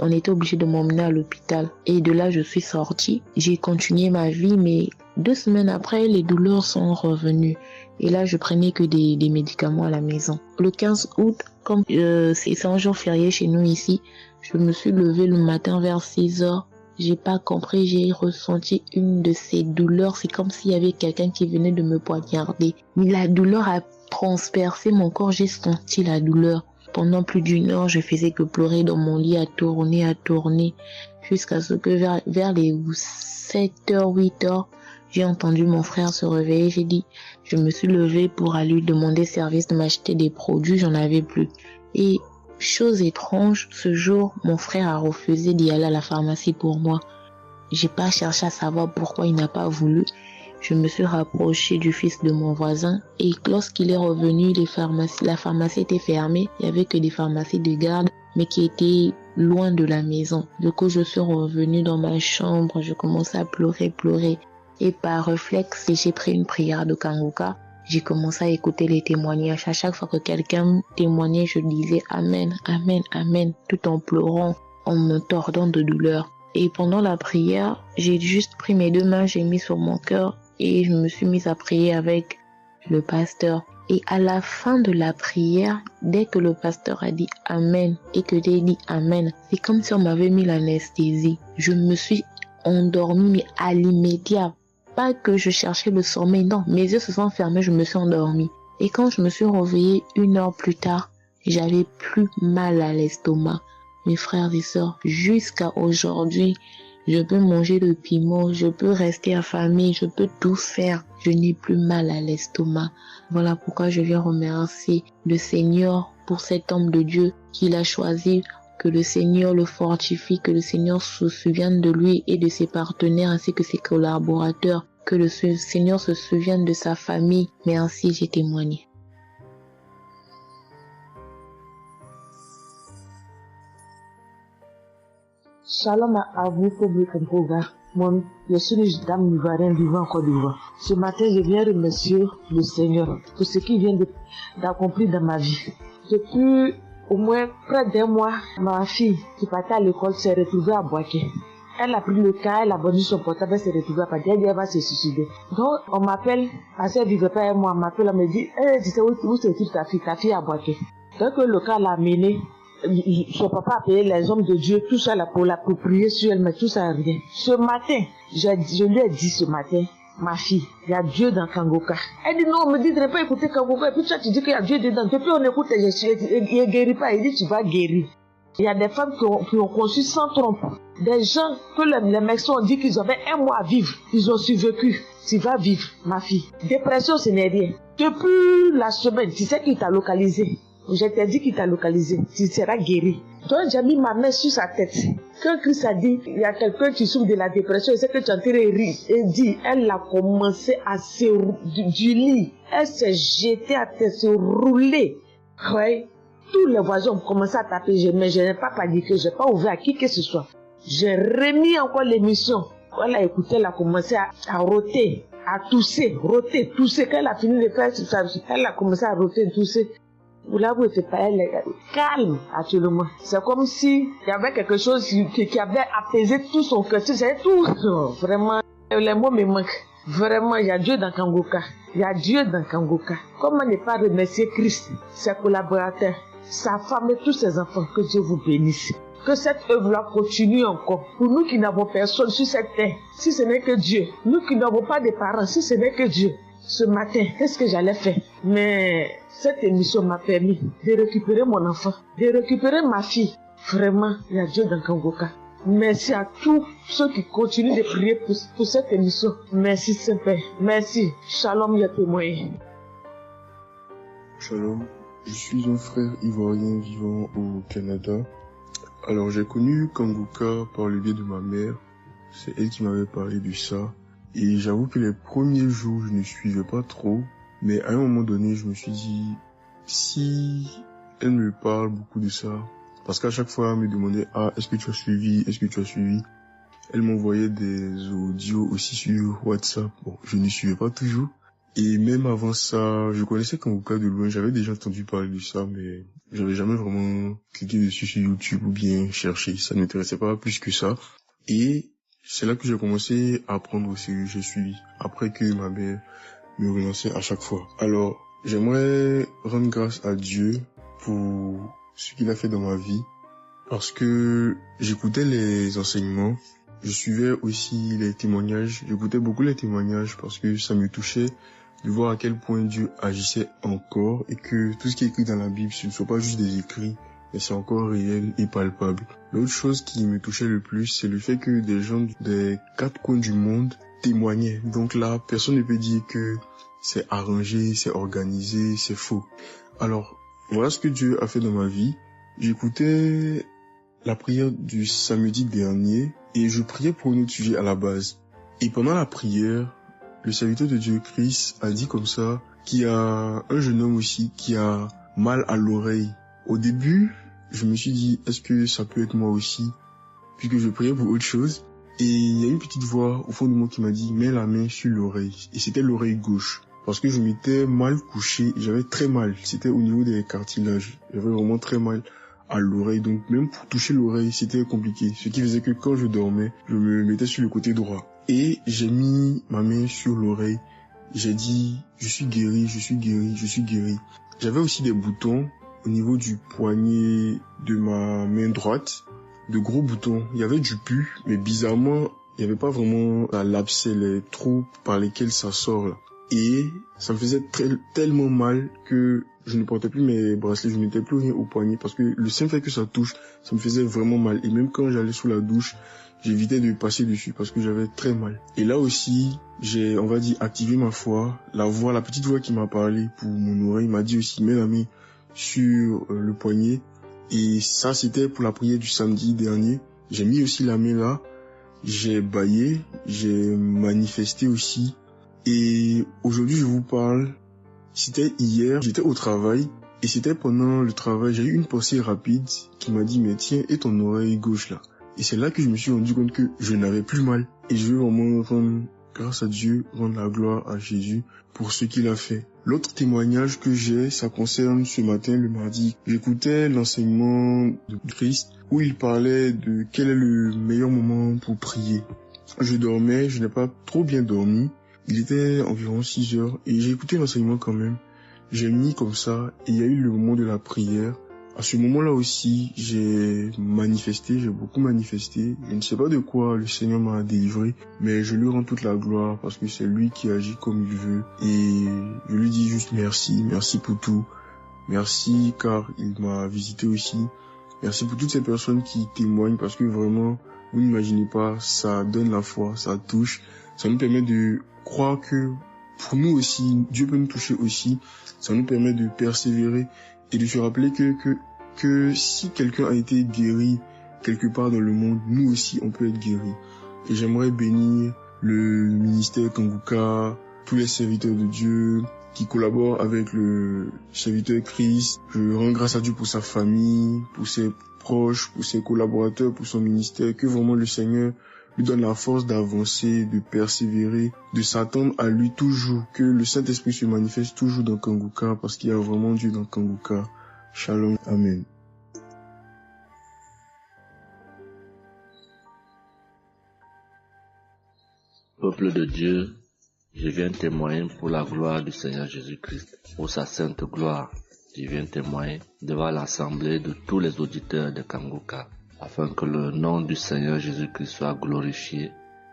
On était obligé de m'emmener à l'hôpital et de là, je suis sortie. J'ai continué ma vie, mais 2 semaines après, les douleurs sont revenues. Et là, je prenais que des médicaments à la maison. Le 15 août, comme c'est un jour férié chez nous ici, je me suis levée le matin vers 6 heures. J'ai pas compris, j'ai ressenti une de ces douleurs. C'est comme s'il y avait quelqu'un qui venait de me poignarder. Mais la douleur a transpercé mon corps, j'ai senti la douleur. Pendant plus d'1 heure, je faisais que pleurer dans mon lit, à tourner, jusqu'à ce que vers les 7h, 8h, j'ai entendu mon frère se réveiller. Je me suis levée pour aller lui demander service de m'acheter des produits, j'en avais plus. Et chose étrange, ce jour, mon frère a refusé d'y aller à la pharmacie pour moi. J'ai pas cherché à savoir pourquoi il n'a pas voulu. Je me suis rapprochée du fils de mon voisin et lorsqu'il est revenu, la pharmacie était fermée. Il y avait que des pharmacies de garde, mais qui étaient loin de la maison. Du coup, je suis revenue dans ma chambre, je commençais à pleurer. Et par réflexe, j'ai pris une prière de Kanguka. J'ai commencé à écouter les témoignages. À chaque fois que quelqu'un témoignait, je disais Amen, Amen, Amen, tout en pleurant, en me tordant de douleur. Et pendant la prière, j'ai juste pris mes 2 mains, j'ai mis sur mon cœur et je me suis mise à prier avec le pasteur. Et à la fin de la prière, dès que le pasteur a dit Amen et que j'ai dit Amen, c'est comme si on m'avait mis l'anesthésie. Je me suis endormie, mais à l'immédiat. Pas que je cherchais le sommeil, non. Mes yeux se sont fermés, je me suis endormie. Et quand je me suis réveillée 1 heure plus tard, j'avais plus mal à l'estomac. Mes frères et sœurs, jusqu'à aujourd'hui, je peux manger le piment, je peux rester affamée, je peux tout faire. Je n'ai plus mal à l'estomac. Voilà pourquoi je viens remercier le Seigneur pour cet homme de Dieu qu'il a choisi. Que le Seigneur le fortifie, que le Seigneur se souvienne de lui et de ses partenaires ainsi que ses collaborateurs. Que le Seigneur se souvienne de sa famille. Mais ainsi j'ai témoigné. Shalom à vous, public Kangoka. Je suis une dame ivoirienne vivant en Côte d'Ivoire. Ce matin, je viens remercier le Seigneur pour ce qu'il vient d'accomplir dans ma vie. Depuis au moins près d'1 mois, ma fille qui partait à l'école s'est retrouvée à Boaké. Elle a pris le cas, elle a vendu son portable, elle s'est retrouvée à Boaké, elle va se suicider. Donc, on m'appelle, parce qu'elle vivait pas avec moi, on m'appelle, on me dit, tu sais où se trouve ta fille à Boaké. Donc, le cas l'a amenée. Son papa a payé les hommes de Dieu, tout ça là pour prier sur elle, mais tout ça rien. Ce matin, je lui ai dit ce matin, ma fille, il y a Dieu dans Kangoka. Elle dit non, on me dit de ne pas écouter Kangoka, et puis toi tu dis qu'il y a Dieu dedans. Depuis on écoute, il ne guérit pas, il dit tu vas guérir. Il y a des femmes qui ont conçu sans trompe. Des gens que les médecins ont dit qu'ils avaient 1 mois à vivre, ils ont survécu. Tu vas vivre, ma fille. Dépression, ce n'est rien. Depuis la semaine, tu sais qu'il t'a localisé. Je t'ai dit qu'il t'a localisé, tu seras guéri. Donc j'ai mis ma main sur sa tête. Quand Christ a dit, il y a quelqu'un qui souffre de la dépression, il sait que tu es en train de rire. Et dit, elle a commencé à se du lit. Elle s'est jetée à terre, se rouler. Ouais. Tous les voisins ont commencé à taper, mais je n'ai pas paniqué, je n'ai pas ouvert à qui que ce soit. J'ai remis encore l'émission. Elle a écouté, elle a commencé à roter, à tousser. Quand elle a fini de faire ça, elle a commencé à roter, tousser. Vous l'avez fait pas, elle est calme actuellement. C'est comme si il y avait quelque chose qui avait apaisé tout son cœur. C'est tout. Non, vraiment, les mots me manquent. Vraiment, il y a Dieu dans Kangoka. Il y a Dieu dans Kangoka. Comment ne pas remercier Christ, ses collaborateurs, sa femme et tous ses enfants. Que Dieu vous bénisse. Que cette œuvre-là continue encore. Pour nous qui n'avons personne sur cette terre, si ce n'est que Dieu. Nous qui n'avons pas de parents, si ce n'est que Dieu. Ce matin, qu'est-ce que j'allais faire? Mais cette émission m'a permis de récupérer mon enfant, de récupérer ma fille. Vraiment, il y a Dieu dans Kangoka. Merci à tous ceux qui continuent de prier pour cette émission. Merci Saint-Père. Merci. Shalom, ya témoin. Shalom. Je suis un frère ivoirien vivant au Canada. Alors j'ai connu Kangoka par le biais de ma mère. C'est elle qui m'avait parlé de ça. Et j'avoue que les premiers jours, je ne suivais pas trop. Mais à un moment donné, je me suis dit, si elle me parle beaucoup de ça, parce qu'à chaque fois, elle me demandait, est-ce que tu as suivi? Elle m'envoyait des audios aussi sur WhatsApp. Bon, je ne suivais pas toujours. Et même avant ça, je connaissais Kangoka de loin, j'avais déjà entendu parler de ça, mais j'avais jamais vraiment cliqué dessus sur YouTube ou bien cherché. Ça ne m'intéressait pas plus que ça. Et c'est là que j'ai commencé à apprendre au sérieux, j'ai suivi. Après que ma mère me relançait à chaque fois. Alors, j'aimerais rendre grâce à Dieu pour ce qu'il a fait dans ma vie. Parce que j'écoutais les enseignements. Je suivais aussi les témoignages. J'écoutais beaucoup les témoignages parce que ça me touchait de voir à quel point Dieu agissait encore et que tout ce qui est écrit dans la Bible, ce ne sont pas juste des écrits, mais c'est encore réel et palpable. L'autre chose qui me touchait le plus, c'est le fait que des gens des 4 coins du monde témoignaient. Donc là, personne ne peut dire que c'est arrangé, c'est organisé, c'est faux. Alors, voilà ce que Dieu a fait dans ma vie. J'écoutais la prière du samedi dernier et je priais pour un autre sujet à la base. Et pendant la prière, le serviteur de Dieu, Christ, a dit comme ça qu'il y a un jeune homme aussi qui a mal à l'oreille. Au début, je me suis dit, est-ce que ça peut être moi aussi? Puisque je priais pour autre chose. Et il y a une petite voix au fond de moi qui m'a dit, mets la main sur l'oreille. Et c'était l'oreille gauche. Parce que je m'étais mal couché, j'avais très mal. C'était au niveau des cartilages. J'avais vraiment très mal à l'oreille. Donc même pour toucher l'oreille, c'était compliqué. Ce qui faisait que quand je dormais, je me mettais sur le côté droit. Et j'ai mis ma main sur l'oreille. J'ai dit, je suis guéri, je suis guéri, je suis guéri. J'avais aussi des boutons au niveau du poignet de ma main droite, de gros boutons. Il y avait du pus, mais bizarrement, il n'y avait pas vraiment l'abcès, les trous par lesquels ça sort là. Et ça me faisait tellement mal que je ne portais plus mes bracelets, je ne mettais plus rien au poignet parce que le simple fait que ça touche, ça me faisait vraiment mal. Et même quand j'allais sous la douche, j'évitais de passer dessus parce que j'avais très mal. Et là aussi, j'ai, on va dire, activé ma foi. La petite voix qui m'a parlé pour mon oreille m'a dit aussi, mets la main sur le poignet. Et ça, c'était pour la prière du samedi dernier. J'ai mis aussi la main là. J'ai bâillé, j'ai manifesté aussi. Et aujourd'hui, je vous parle, c'était hier, j'étais au travail. Et c'était pendant le travail, j'ai eu une pensée rapide qui m'a dit, mais tiens, et ton oreille gauche là? Et c'est là que je me suis rendu compte que je n'avais plus mal. Et je veux vraiment rendre grâce à Dieu, rendre la gloire à Jésus pour ce qu'il a fait. L'autre témoignage que j'ai, ça concerne ce matin, le mardi. J'écoutais l'enseignement de Christ où il parlait de quel est le meilleur moment pour prier. Je dormais, je n'ai pas trop bien dormi. Il était environ 6 heures et j'ai écouté l'enseignement quand même. J'ai mis comme ça et il y a eu le moment de la prière. À ce moment-là aussi, j'ai beaucoup manifesté. Je ne sais pas de quoi le Seigneur m'a délivré, mais je lui rends toute la gloire parce que c'est lui qui agit comme il veut. Et je lui dis juste merci pour tout. Merci car il m'a visité aussi. Merci pour toutes ces personnes qui témoignent parce que vraiment, vous n'imaginez pas, ça donne la foi, ça touche. Ça nous permet de croire que pour nous aussi, Dieu peut nous toucher aussi. Ça nous permet de persévérer et de se rappeler que si quelqu'un a été guéri quelque part dans le monde, nous aussi on peut être guéris. Et j'aimerais bénir le ministère Kanguka, tous les serviteurs de Dieu qui collaborent avec le serviteur Christ. Je rends grâce à Dieu pour sa famille, pour ses proches, pour ses collaborateurs, pour son ministère, que vraiment le Seigneur lui donne la force d'avancer, de persévérer, de s'attendre à lui toujours, que le Saint-Esprit se manifeste toujours dans Kanguka parce qu'il y a vraiment Dieu dans Kanguka. Shalom, Amen. Peuple de Dieu, je viens témoigner pour la gloire du Seigneur Jésus-Christ, pour sa sainte gloire. Je viens témoigner devant l'assemblée de tous les auditeurs de Kanguka, afin que le nom du Seigneur Jésus-Christ soit glorifié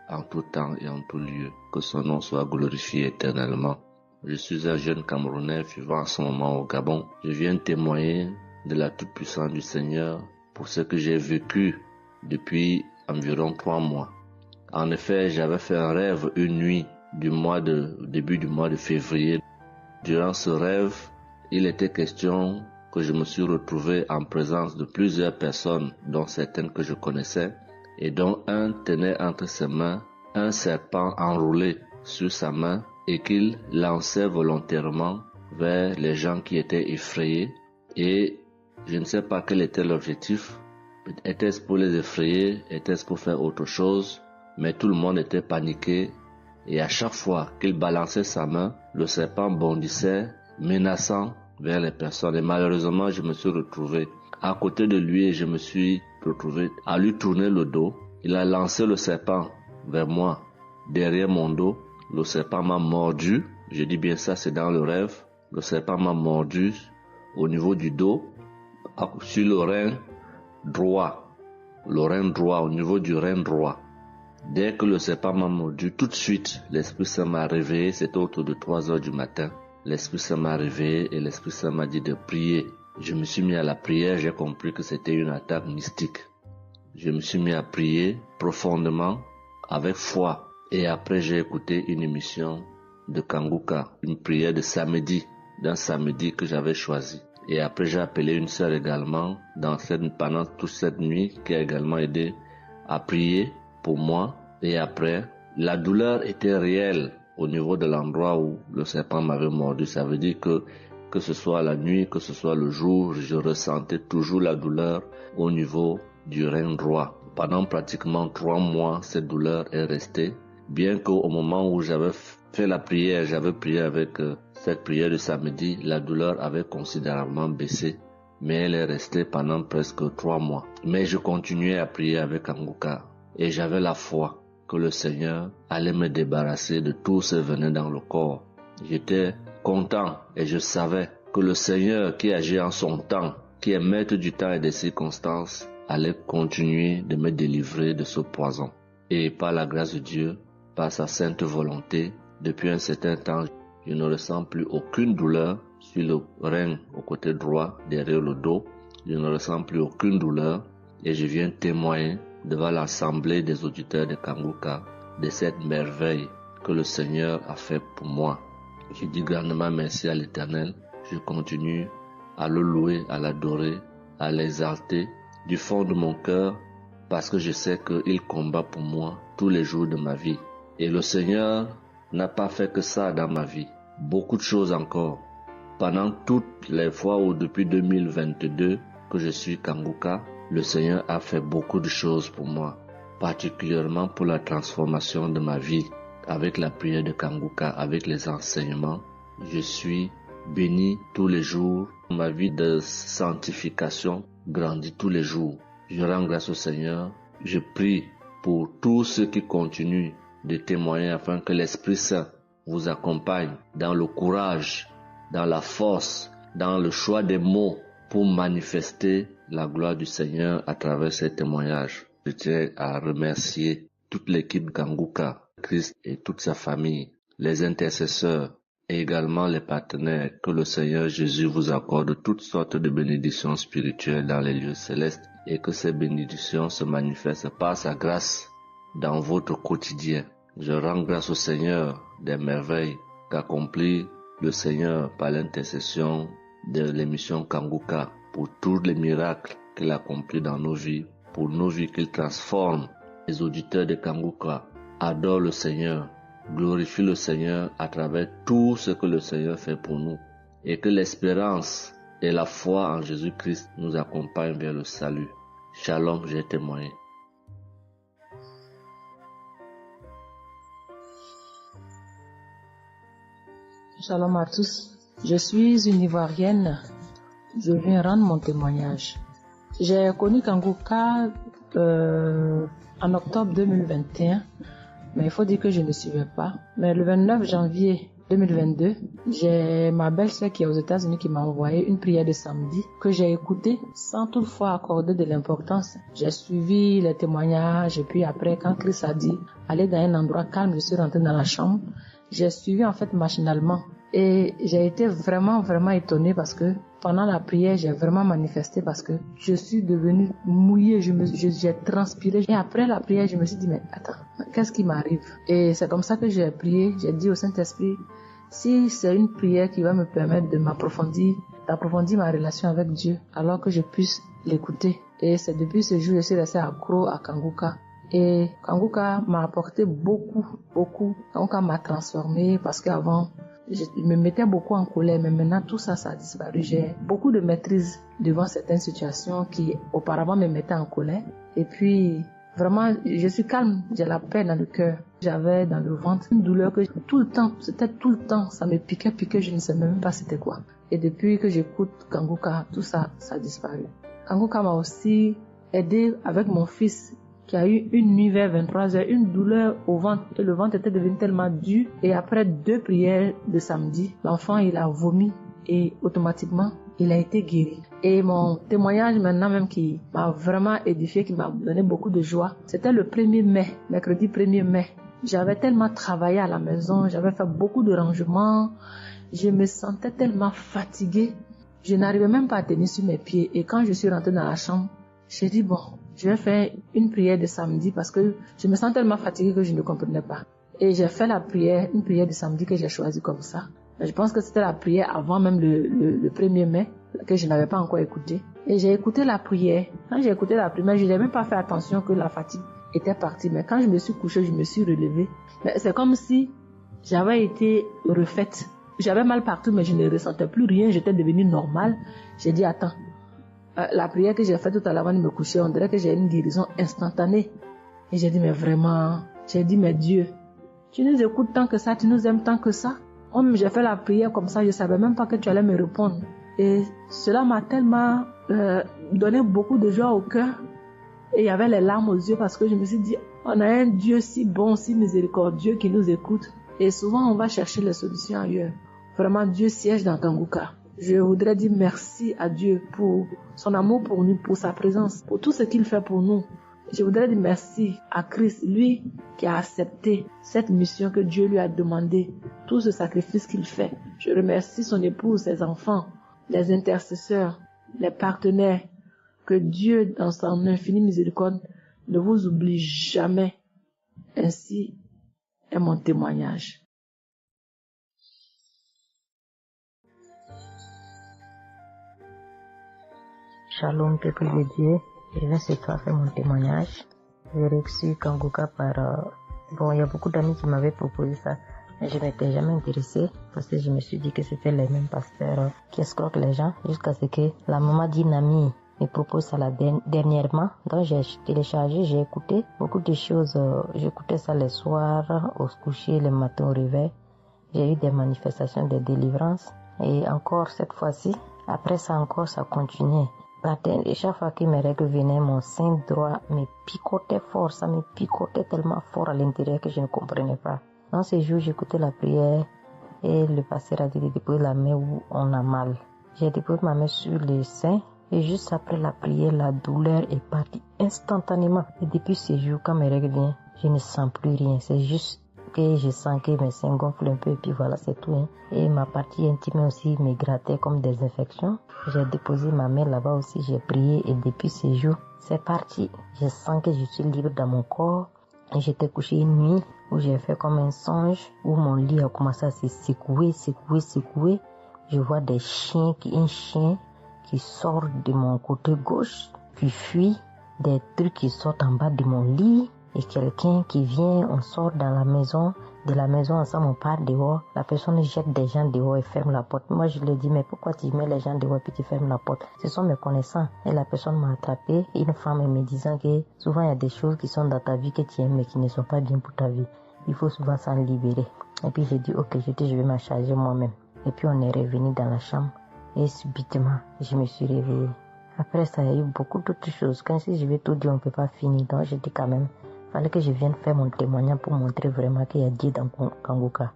en tout temps et en tout lieu, que son nom soit glorifié éternellement. Je suis un jeune Camerounais vivant en ce moment au Gabon. Je viens témoigner de la toute-puissance du Seigneur pour ce que j'ai vécu depuis environ 3 mois. En effet, j'avais fait un rêve une nuit début du mois de février. Durant ce rêve, il était question que je me suis retrouvé en présence de plusieurs personnes, dont certaines que je connaissais, et dont un tenait entre ses mains un serpent enroulé sur sa main et qu'il lançait volontairement vers les gens qui étaient effrayés. Et je ne sais pas quel était l'objectif. Était-ce pour les effrayer? Était-ce pour faire autre chose? Mais tout le monde était paniqué. Et à chaque fois qu'il balançait sa main, le serpent bondissait, menaçant vers les personnes. Et malheureusement, je me suis retrouvé à côté de lui et je me suis retrouvé à lui tourner le dos. Il a lancé le serpent vers moi, derrière mon dos. Le serpent m'a mordu. Je dis bien ça, c'est dans le rêve. Le serpent m'a mordu au niveau du dos, sur le rein droit. Le rein droit, au niveau du rein droit. Dès que le serpent m'a mordu, tout de suite, l'Esprit Saint m'a réveillé. C'était autour de 3 heures du matin. L'Esprit Saint m'a réveillé et l'Esprit Saint m'a dit de prier. Je me suis mis à la prière, j'ai compris que c'était une attaque mystique. Je me suis mis à prier profondément, avec foi. Et après, j'ai écouté une émission de Kanguka, une prière de samedi, d'un samedi que j'avais choisi. Et après, j'ai appelé une sœur également pendant toute cette nuit qui a également aidé à prier pour moi. Et après, la douleur était réelle au niveau de l'endroit où le serpent m'avait mordu. Ça veut dire que ce soit la nuit, que ce soit le jour, je ressentais toujours la douleur au niveau du rein droit. Pendant pratiquement 3 mois, cette douleur est restée. Bien qu'au moment où j'avais fait la prière, j'avais prié avec cette prière de samedi, la douleur avait considérablement baissé, mais elle est restée pendant presque 3 mois. Mais je continuais à prier avec Kanguka et j'avais la foi que le Seigneur allait me débarrasser de tout ce venin dans le corps. J'étais content et je savais que le Seigneur qui agit en son temps, qui est maître du temps et des circonstances, allait continuer de me délivrer de ce poison. Et par la grâce de Dieu, par sa sainte volonté, depuis un certain temps, je ne ressens plus aucune douleur sur le rein au côté droit, derrière le dos. Je ne ressens plus aucune douleur et je viens témoigner devant l'assemblée des auditeurs de Kanguka de cette merveille que le Seigneur a fait pour moi. Je dis grandement merci à l'Éternel. Je continue à le louer, à l'adorer, à l'exalter du fond de mon cœur parce que je sais qu'il combat pour moi tous les jours de ma vie. Et le Seigneur n'a pas fait que ça dans ma vie. Beaucoup de choses encore. Pendant toutes les fois où depuis 2022 que je suis Kanguka, le Seigneur a fait beaucoup de choses pour moi, particulièrement pour la transformation de ma vie. Avec la prière de Kanguka, avec les enseignements, je suis béni tous les jours. Ma vie de sanctification grandit tous les jours. Je rends grâce au Seigneur. Je prie pour tous ceux qui continuent de témoigner afin que l'Esprit Saint vous accompagne dans le courage, dans la force, dans le choix des mots pour manifester la gloire du Seigneur à travers ces témoignages. Je tiens à remercier toute l'équipe Kanguka, Christ et toute sa famille, les intercesseurs et également les partenaires. Que le Seigneur Jésus vous accorde toutes sortes de bénédictions spirituelles dans les lieux célestes et que ces bénédictions se manifestent par sa grâce dans votre quotidien. Je rends grâce au Seigneur des merveilles qu'accomplit le Seigneur par l'intercession de l'émission Kanguka pour tous les miracles qu'il accomplit dans nos vies, pour nos vies qu'il transforme. Les auditeurs de Kanguka adorent le Seigneur, glorifient le Seigneur à travers tout ce que le Seigneur fait pour nous et que l'espérance et la foi en Jésus-Christ nous accompagnent vers le salut. Shalom, j'ai témoigné. Shalom à tous. Je suis une Ivoirienne. Je viens rendre mon témoignage. J'ai connu Kanguka en octobre 2021, mais il faut dire que je ne suivais pas. Mais le 29 janvier 2022, j'ai ma belle-sœur qui est aux États-Unis qui m'a envoyé une prière de samedi que j'ai écoutée sans toutefois accorder de l'importance. J'ai suivi les témoignages et puis après, quand Christ a dit aller dans un endroit calme, je suis rentrée dans la chambre. J'ai suivi en fait machinalement et j'ai été vraiment étonnée parce que pendant la prière, j'ai vraiment manifesté parce que je suis devenue mouillée, j'ai transpiré. Et après la prière, je me suis dit, mais attends, qu'est-ce qui m'arrive? Et c'est comme ça que j'ai prié, j'ai dit au Saint-Esprit, si c'est une prière qui va me permettre de d'approfondir ma relation avec Dieu, alors que je puisse l'écouter. Et c'est depuis ce jour que je suis restée accro à Kanguka. Et Kanguka m'a apporté beaucoup. Kanguka m'a transformée parce qu'avant, je me mettais beaucoup en colère, mais maintenant tout ça a disparu. J'ai beaucoup de maîtrise devant certaines situations qui auparavant me mettaient en colère. Et puis, vraiment, je suis calme, j'ai la paix dans le cœur. J'avais dans le ventre une douleur que tout le temps, ça me piquait, je ne sais même pas c'était quoi. Et depuis que j'écoute Kanguka, tout ça a disparu. Kanguka m'a aussi aidé avec mon fils qui a eu une nuit vers 23h, une douleur au ventre. Et le ventre était devenu tellement dur. Et après 2 prières de samedi, l'enfant, il a vomi et automatiquement, il a été guéri. Et mon témoignage maintenant même qui m'a vraiment édifié, qui m'a donné beaucoup de joie, c'était le 1er mai, mercredi 1er mai. J'avais tellement travaillé à la maison, j'avais fait beaucoup de rangements, je me sentais tellement fatiguée. Je n'arrivais même pas à tenir sur mes pieds. Et quand je suis rentrée dans la chambre, j'ai dit bon, je vais faire une prière de samedi parce que je me sens tellement fatiguée que je ne comprenais pas. Et j'ai fait une prière de samedi que j'ai choisie comme ça. Je pense que c'était la prière avant même le 1er mai, que je n'avais pas encore écouté. Et j'ai écouté la prière. Quand j'ai écouté la prière, je n'ai même pas fait attention que la fatigue était partie. Mais quand je me suis couchée, je me suis relevée. Mais c'est comme si j'avais été refaite. J'avais mal partout, mais je ne ressentais plus rien. J'étais devenue normale. J'ai dit, attends. La prière que j'ai faite tout à l'heure avant de me coucher, on dirait que j'ai une guérison instantanée. Et j'ai dit, mais vraiment, mais Dieu, tu nous écoutes tant que ça, tu nous aimes tant que ça. J'ai fait la prière comme ça, je ne savais même pas que tu allais me répondre. Et cela m'a tellement donné beaucoup de joie au cœur. Et il y avait les larmes aux yeux parce que je me suis dit, On a un Dieu si bon, si miséricordieux qui nous écoute. Et souvent, on va chercher les solutions ailleurs. Vraiment, Dieu siège dans Kanguka. Je voudrais dire merci à Dieu pour son amour pour nous, pour sa présence, pour tout ce qu'il fait pour nous. Je voudrais dire merci à Christ, lui qui a accepté cette mission que Dieu lui a demandé, tout ce sacrifice qu'il fait. Je remercie son épouse, ses enfants, les intercesseurs, les partenaires. Que Dieu, dans son infinie miséricorde, ne vous oublie jamais. Ainsi est mon témoignage. Shalom, peuple de Dieu. Je viens ce soir faire mon témoignage. J'ai reçu Kanguka par... il y a beaucoup d'amis qui m'avaient proposé ça. Mais je m'étais jamais intéressée parce que je me suis dit que c'était les mêmes pasteurs qui escroquent les gens jusqu'à ce que la maman d'une amie me propose ça dernièrement. Donc j'ai téléchargé, j'ai écouté beaucoup de choses. J'écoutais ça les soirs, au coucher, le matin au réveil. J'ai eu des manifestations de délivrance. Et encore cette fois-ci, après ça encore, ça continuait. Et chaque fois que mes règles venaient, mon sein droit me picotait fort. Ça me picotait tellement fort à l'intérieur que je ne comprenais pas. Dans ces jours, j'écoutais la prière et le pasteur a dit de déposer la main où on a mal. J'ai déposé ma main sur le sein et juste après la prière, la douleur est partie instantanément. Et depuis ces jours, quand mes règles viennent, je ne sens plus rien. C'est juste que je sens que mes seins gonflent un peu et puis voilà, c'est tout. Hein. Et ma partie intime aussi me grattait comme des infections. J'ai déposé ma main là-bas aussi, j'ai prié et depuis ces jours, c'est parti. Je sens que je suis libre dans mon corps. Et j'étais couché une nuit où j'ai fait comme un songe, où mon lit a commencé à se secouer. Je vois un chien qui sort de mon côté gauche, qui fuit, des trucs qui sortent en bas de mon lit, et quelqu'un qui vient, on sort dans la maison, de la maison ensemble, on part dehors, la personne jette des gens dehors et ferme la porte. Moi je lui dis, mais pourquoi tu mets les gens dehors et puis tu fermes la porte? Ce sont mes connaissants. Et la personne m'a attrapé, une femme me disant que souvent il y a des choses qui sont dans ta vie que tu aimes mais qui ne sont pas bien pour ta vie. Il faut souvent s'en libérer. Et puis j'ai dit, ok, je vais m'en charger moi-même. Et puis on est revenu dans la chambre et subitement, je me suis réveillée. Après ça, il y a eu beaucoup d'autres choses. Quand si je vais tout dire, on ne peut pas finir. Donc j'ai dit quand même, fallait que je vienne faire mon témoignage pour montrer vraiment qu'il y a Dieu dans Kanguka.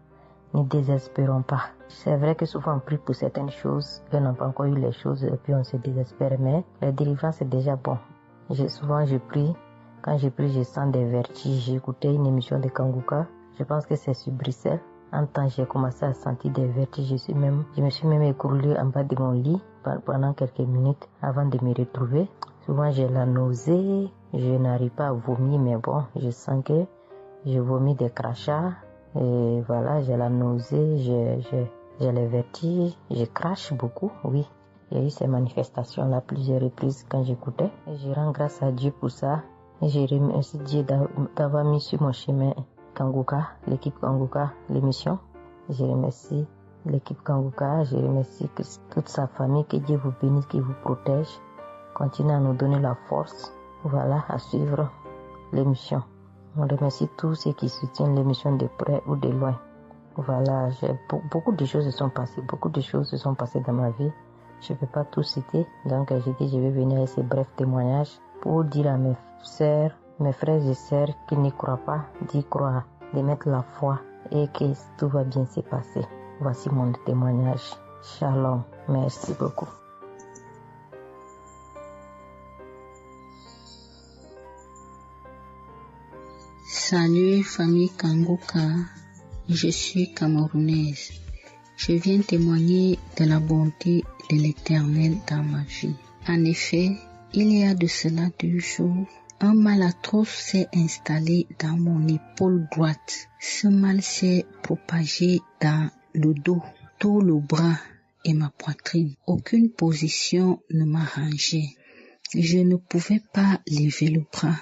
Ne désespérons pas. C'est vrai que souvent on prie pour certaines choses, qu'on n'a pas encore eu les choses et puis on se désespère, mais la délivrance est déjà bon. Souvent je prie, quand je prie je sens des vertiges. J'ai écouté une émission de Kanguka, je pense que c'est sur Bruxelles. En temps j'ai commencé à sentir des vertiges, je me suis même écroulée en bas de mon lit pendant quelques minutes avant de me retrouver. Souvent j'ai la nausée, je n'arrive pas à vomir, mais bon, je sens que je vomis des crachats. Et voilà, j'ai la nausée, j'ai les vertiges, je crache beaucoup, oui. Il y a eu ces manifestations-là plusieurs reprises quand j'écoutais. Et je rends grâce à Dieu pour ça. Et je remercie Dieu d'avoir mis sur mon chemin Kanguka, l'équipe Kanguka, l'émission. Je remercie l'équipe Kanguka, je remercie toute sa famille, que Dieu vous bénisse, qu'il vous protège. Continuez à nous donner la force, voilà, à suivre l'émission. On remercie tous ceux qui soutiennent l'émission de près ou de loin. Voilà, beaucoup de choses se sont passées dans ma vie. Je ne peux pas tout citer, donc j'ai dit je vais venir avec ces brefs témoignages pour dire à mes sœurs, mes frères et sœurs qui n'y croient pas, d'y croire, de mettre la foi et que tout va bien se passer. Voici mon témoignage. Shalom, merci beaucoup. Salut famille Kanguka, je suis camerounaise. Je viens témoigner de la bonté de l'Éternel dans ma vie. En effet, il y a de cela 2 jours, un mal atroce s'est installé dans mon épaule droite. Ce mal s'est propagé dans le dos, tout le bras et ma poitrine. Aucune position ne m'arrangeait. Je ne pouvais pas lever le bras.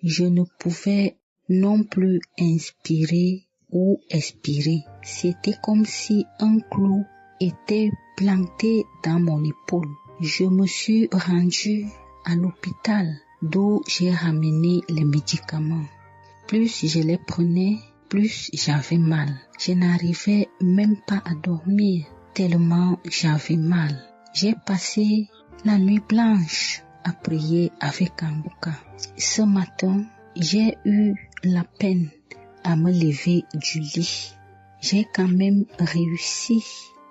Je ne pouvais non plus inspirer ou expirer. C'était comme si un clou était planté dans mon épaule. Je me suis rendue à l'hôpital d'où j'ai ramené les médicaments. Plus je les prenais, plus j'avais mal. Je n'arrivais même pas à dormir tellement j'avais mal. J'ai passé la nuit blanche à prier avec Kanguka. Ce matin, j'ai eu la peine à me lever du lit. J'ai quand même réussi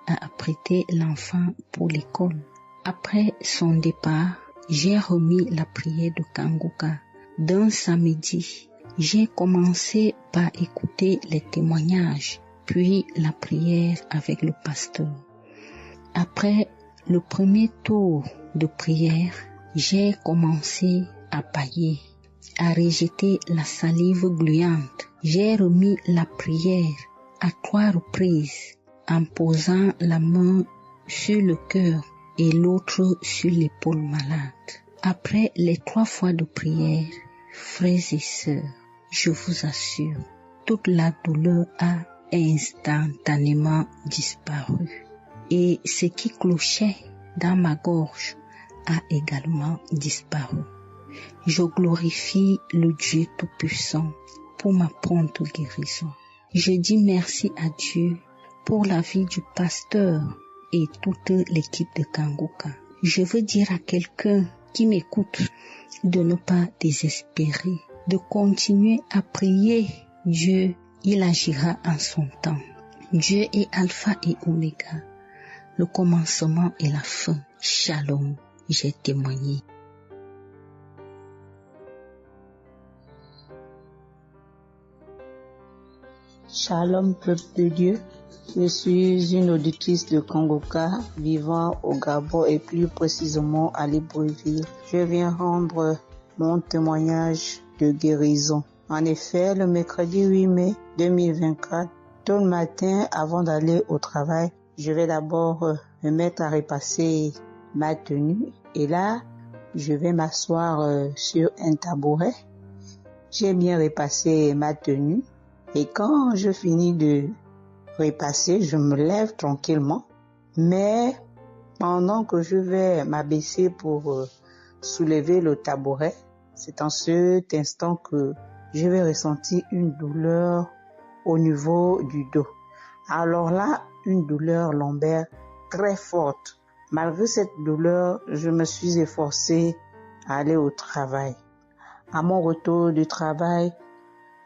à apprêter l'enfant pour l'école. Après son départ, j'ai remis la prière de Kanguka. D'un samedi, j'ai commencé par écouter les témoignages, puis la prière avec le pasteur. Après le premier tour de prière, j'ai commencé à bâiller, à rejeter la salive gluante. J'ai remis la prière à 3 reprises en posant la main sur le cœur et l'autre sur l'épaule malade. Après les 3 fois de prière, frères et sœurs, je vous assure, toute la douleur a instantanément disparu. Et ce qui clochait dans ma gorge a également disparu. Je glorifie le Dieu Tout-Puissant pour ma prompte guérison. Je dis merci à Dieu pour la vie du pasteur et toute l'équipe de Kanguka. Je veux dire à quelqu'un qui m'écoute de ne pas désespérer, de continuer à prier. Dieu, il agira en son temps. Dieu est Alpha et Oméga, le commencement et la fin. Shalom, j'ai témoigné. Shalom, peuple de Dieu. Je suis une auditrice de Kanguka vivant au Gabon et plus précisément à Libreville. Je viens rendre mon témoignage de guérison. En effet, le mercredi 8 mai 2024, tôt le matin avant d'aller au travail, je vais d'abord me mettre à repasser ma tenue et là, je vais m'asseoir sur un tabouret. J'ai bien repassé ma tenue et quand je finis de repasser, je me lève tranquillement. Mais pendant que je vais m'abaisser pour soulever le tabouret, c'est en cet instant que je vais ressentir une douleur au niveau du dos. Alors là, une douleur lombaire très forte. Malgré cette douleur, je me suis efforcée à aller au travail. À mon retour du travail,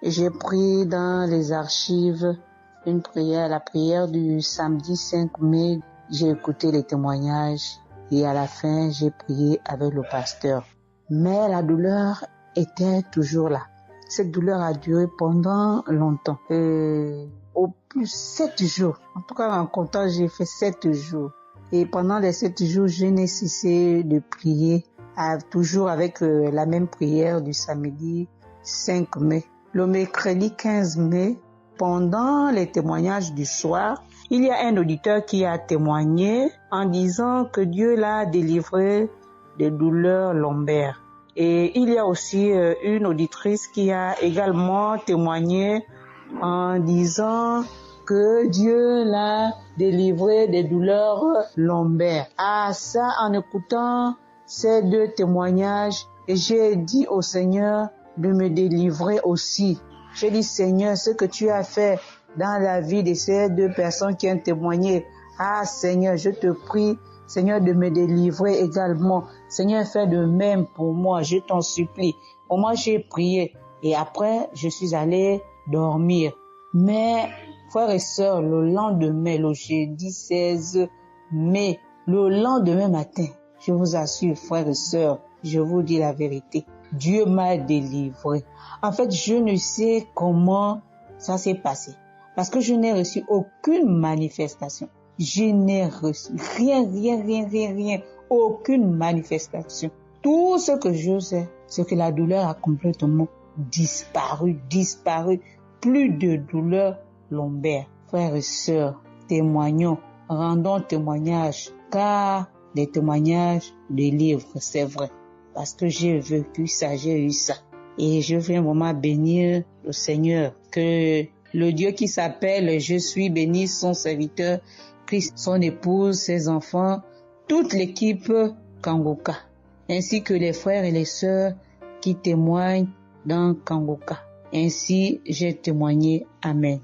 j'ai pris dans les archives une prière, la prière du samedi 5 mai. J'ai écouté les témoignages et à la fin, j'ai prié avec le pasteur. Mais la douleur était toujours là. Cette douleur a duré pendant longtemps. Au plus 7 jours. En tout cas, en comptant, j'ai fait 7 jours. Et pendant les 7 jours, je n'ai cessé de prier, toujours avec la même prière du samedi 5 mai. Le mercredi 15 mai, pendant les témoignages du soir, il y a un auditeur qui a témoigné en disant que Dieu l'a délivré des douleurs lombaires. Et il y a aussi une auditrice qui a également témoigné en disant que Dieu l'a délivré des douleurs lombaires. Ah, ça, en écoutant ces 2 témoignages, j'ai dit au Seigneur de me délivrer aussi. J'ai dit, Seigneur, ce que tu as fait dans la vie de ces 2 personnes qui ont témoigné, ah Seigneur, je te prie, Seigneur, de me délivrer également. Seigneur, fais de même pour moi, je t'en supplie. Pour moi, j'ai prié et après, je suis allé dormir. Mais, frères et sœurs, le lendemain, le jeudi 16 mai, le lendemain matin, je vous assure, frères et sœurs, je vous dis la vérité, Dieu m'a délivré. En fait, je ne sais comment ça s'est passé. Parce que je n'ai reçu aucune manifestation. Je n'ai reçu rien, aucune manifestation. Tout ce que je sais, c'est que la douleur a complètement disparu. Plus de douleur lombaire. Frères et sœurs, témoignons, rendons témoignage, car les témoignages délivrent, c'est vrai. Parce que j'ai vécu ça, j'ai eu ça. Et je veux vraiment bénir le Seigneur, que le Dieu qui s'appelle Je suis béni, son serviteur, Christ, son épouse, ses enfants, toute l'équipe Kanguka, ainsi que les frères et les sœurs qui témoignent dans Kanguka. Ainsi, j'ai témoigné. Amen.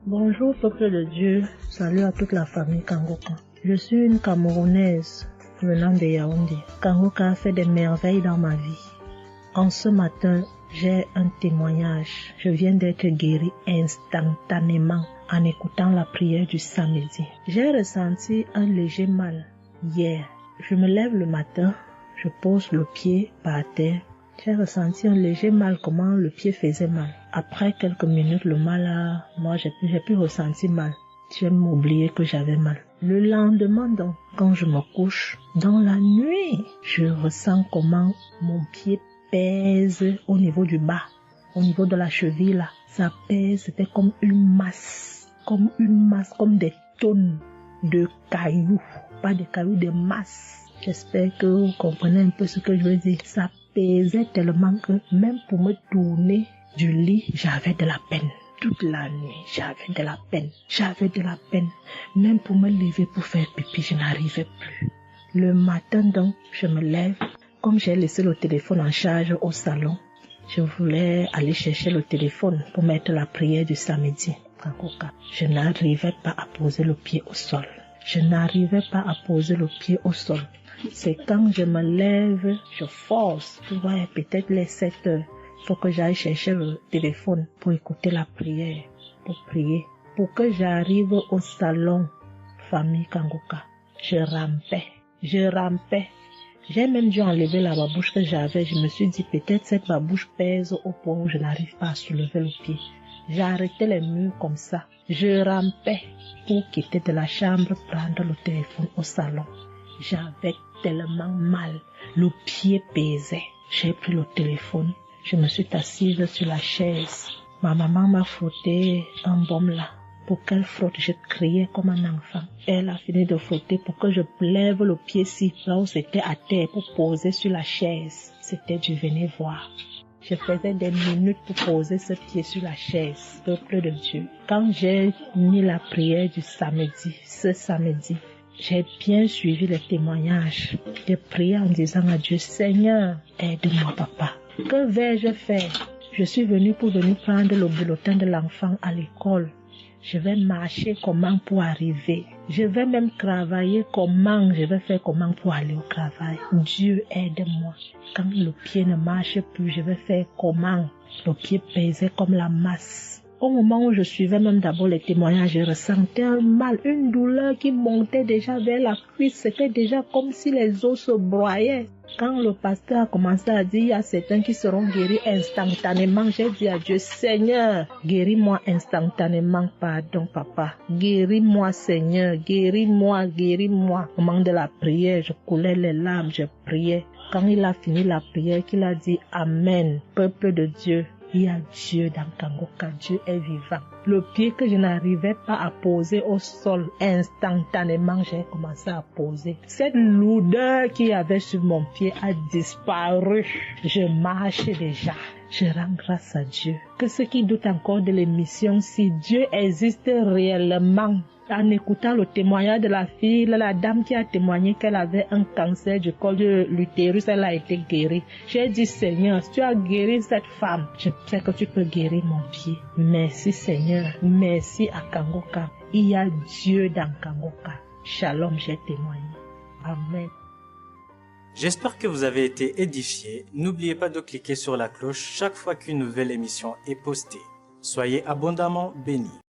Bonjour peuple de Dieu, salut à toute la famille Kanguka. Je suis une Camerounaise, venant de Yaoundé. Kanguka a fait des merveilles dans ma vie. En ce matin, j'ai un témoignage. Je viens d'être guéri instantanément en écoutant la prière du samedi. J'ai ressenti un léger mal hier. Je me lève le matin, je pose le pied par terre. J'ai ressenti un léger mal, comment le pied faisait mal. Après quelques minutes, le mal moi j'ai plus ressenti mal. J'ai oublié que j'avais mal. Le lendemain donc, quand je me couche, dans la nuit, je ressens comment mon pied pèse au niveau du bas, au niveau de la cheville là. Ça pèse, c'était comme des tonnes de cailloux. Pas de cailloux, des masses. J'espère que vous comprenez un peu ce que je veux dire. Ça pesait tellement que même pour me tourner du lit, j'avais de la peine. Toute la nuit, j'avais de la peine. Même pour me lever pour faire pipi, je n'arrivais plus. Le matin donc, je me lève. Comme j'ai laissé le téléphone en charge au salon, je voulais aller chercher le téléphone pour mettre la prière du samedi. Je n'arrivais pas à poser le pied au sol. C'est quand je me lève, je force. Tu vois, peut-être les 7 heures. Il faut que j'aille chercher le téléphone pour écouter la prière, pour prier. Pour que j'arrive au salon, famille Kanguka, je rampais. J'ai même dû enlever la babouche que j'avais. Je me suis dit, peut-être cette babouche pèse au point où je n'arrive pas à soulever le pied. J'ai arrêté les murs comme ça. Je rampais pour quitter de la chambre, prendre le téléphone au salon. J'avais tellement mal. Le pied pesait. J'ai pris le téléphone. Je me suis assise sur la chaise. Ma maman m'a frotté un baume là. Pour qu'elle frotte, je criais comme un enfant. Elle a fini de frotter pour que je lève le pied-ci, là où c'était à terre, pour poser sur la chaise. C'était du venez voir. Je faisais des minutes pour poser ce pied sur la chaise, peuple de Dieu. Quand j'ai mis la prière du samedi, ce samedi, j'ai bien suivi les témoignages. J'ai prié en disant à Dieu, Seigneur, aide-moi papa. Que vais-je faire? Je suis venue pour prendre le bulletin de l'enfant à l'école. Je vais marcher comment pour arriver. Je vais même travailler comment. Je vais faire comment pour aller au travail. Dieu aide-moi. Quand le pied ne marche plus, je vais faire comment? Le pied pesait comme la masse. Au moment où je suivais même d'abord les témoignages, je ressentais un mal, une douleur qui montait déjà vers la cuisse. C'était déjà comme si les os se broyaient. Quand le pasteur a commencé à dire, il y a certains qui seront guéris instantanément, j'ai dit à Dieu, Seigneur, guéris-moi instantanément, pardon papa. Guéris-moi Seigneur, guéris-moi. Au moment de la prière, je coulais les larmes, je priais. Quand il a fini la prière, qu'il a dit Amen, peuple de Dieu. Il y a Dieu dans Kanguka, Dieu est vivant. Le pied que je n'arrivais pas à poser au sol, instantanément, j'ai commencé à poser. Cette lourdeur qu'il y avait sur mon pied a disparu. Je marche déjà. Je rends grâce à Dieu. Que ceux qui doutent encore de l'émission, si Dieu existe réellement, en écoutant le témoignage de la fille, la dame qui a témoigné qu'elle avait un cancer du col de l'utérus, elle a été guérie. J'ai dit, Seigneur, si tu as guéri cette femme, je sais que tu peux guérir mon pied. Merci Seigneur, merci à Kanguka. Il y a Dieu dans Kanguka. Shalom, j'ai témoigné. Amen. J'espère que vous avez été édifiés. N'oubliez pas de cliquer sur la cloche chaque fois qu'une nouvelle émission est postée. Soyez abondamment bénis.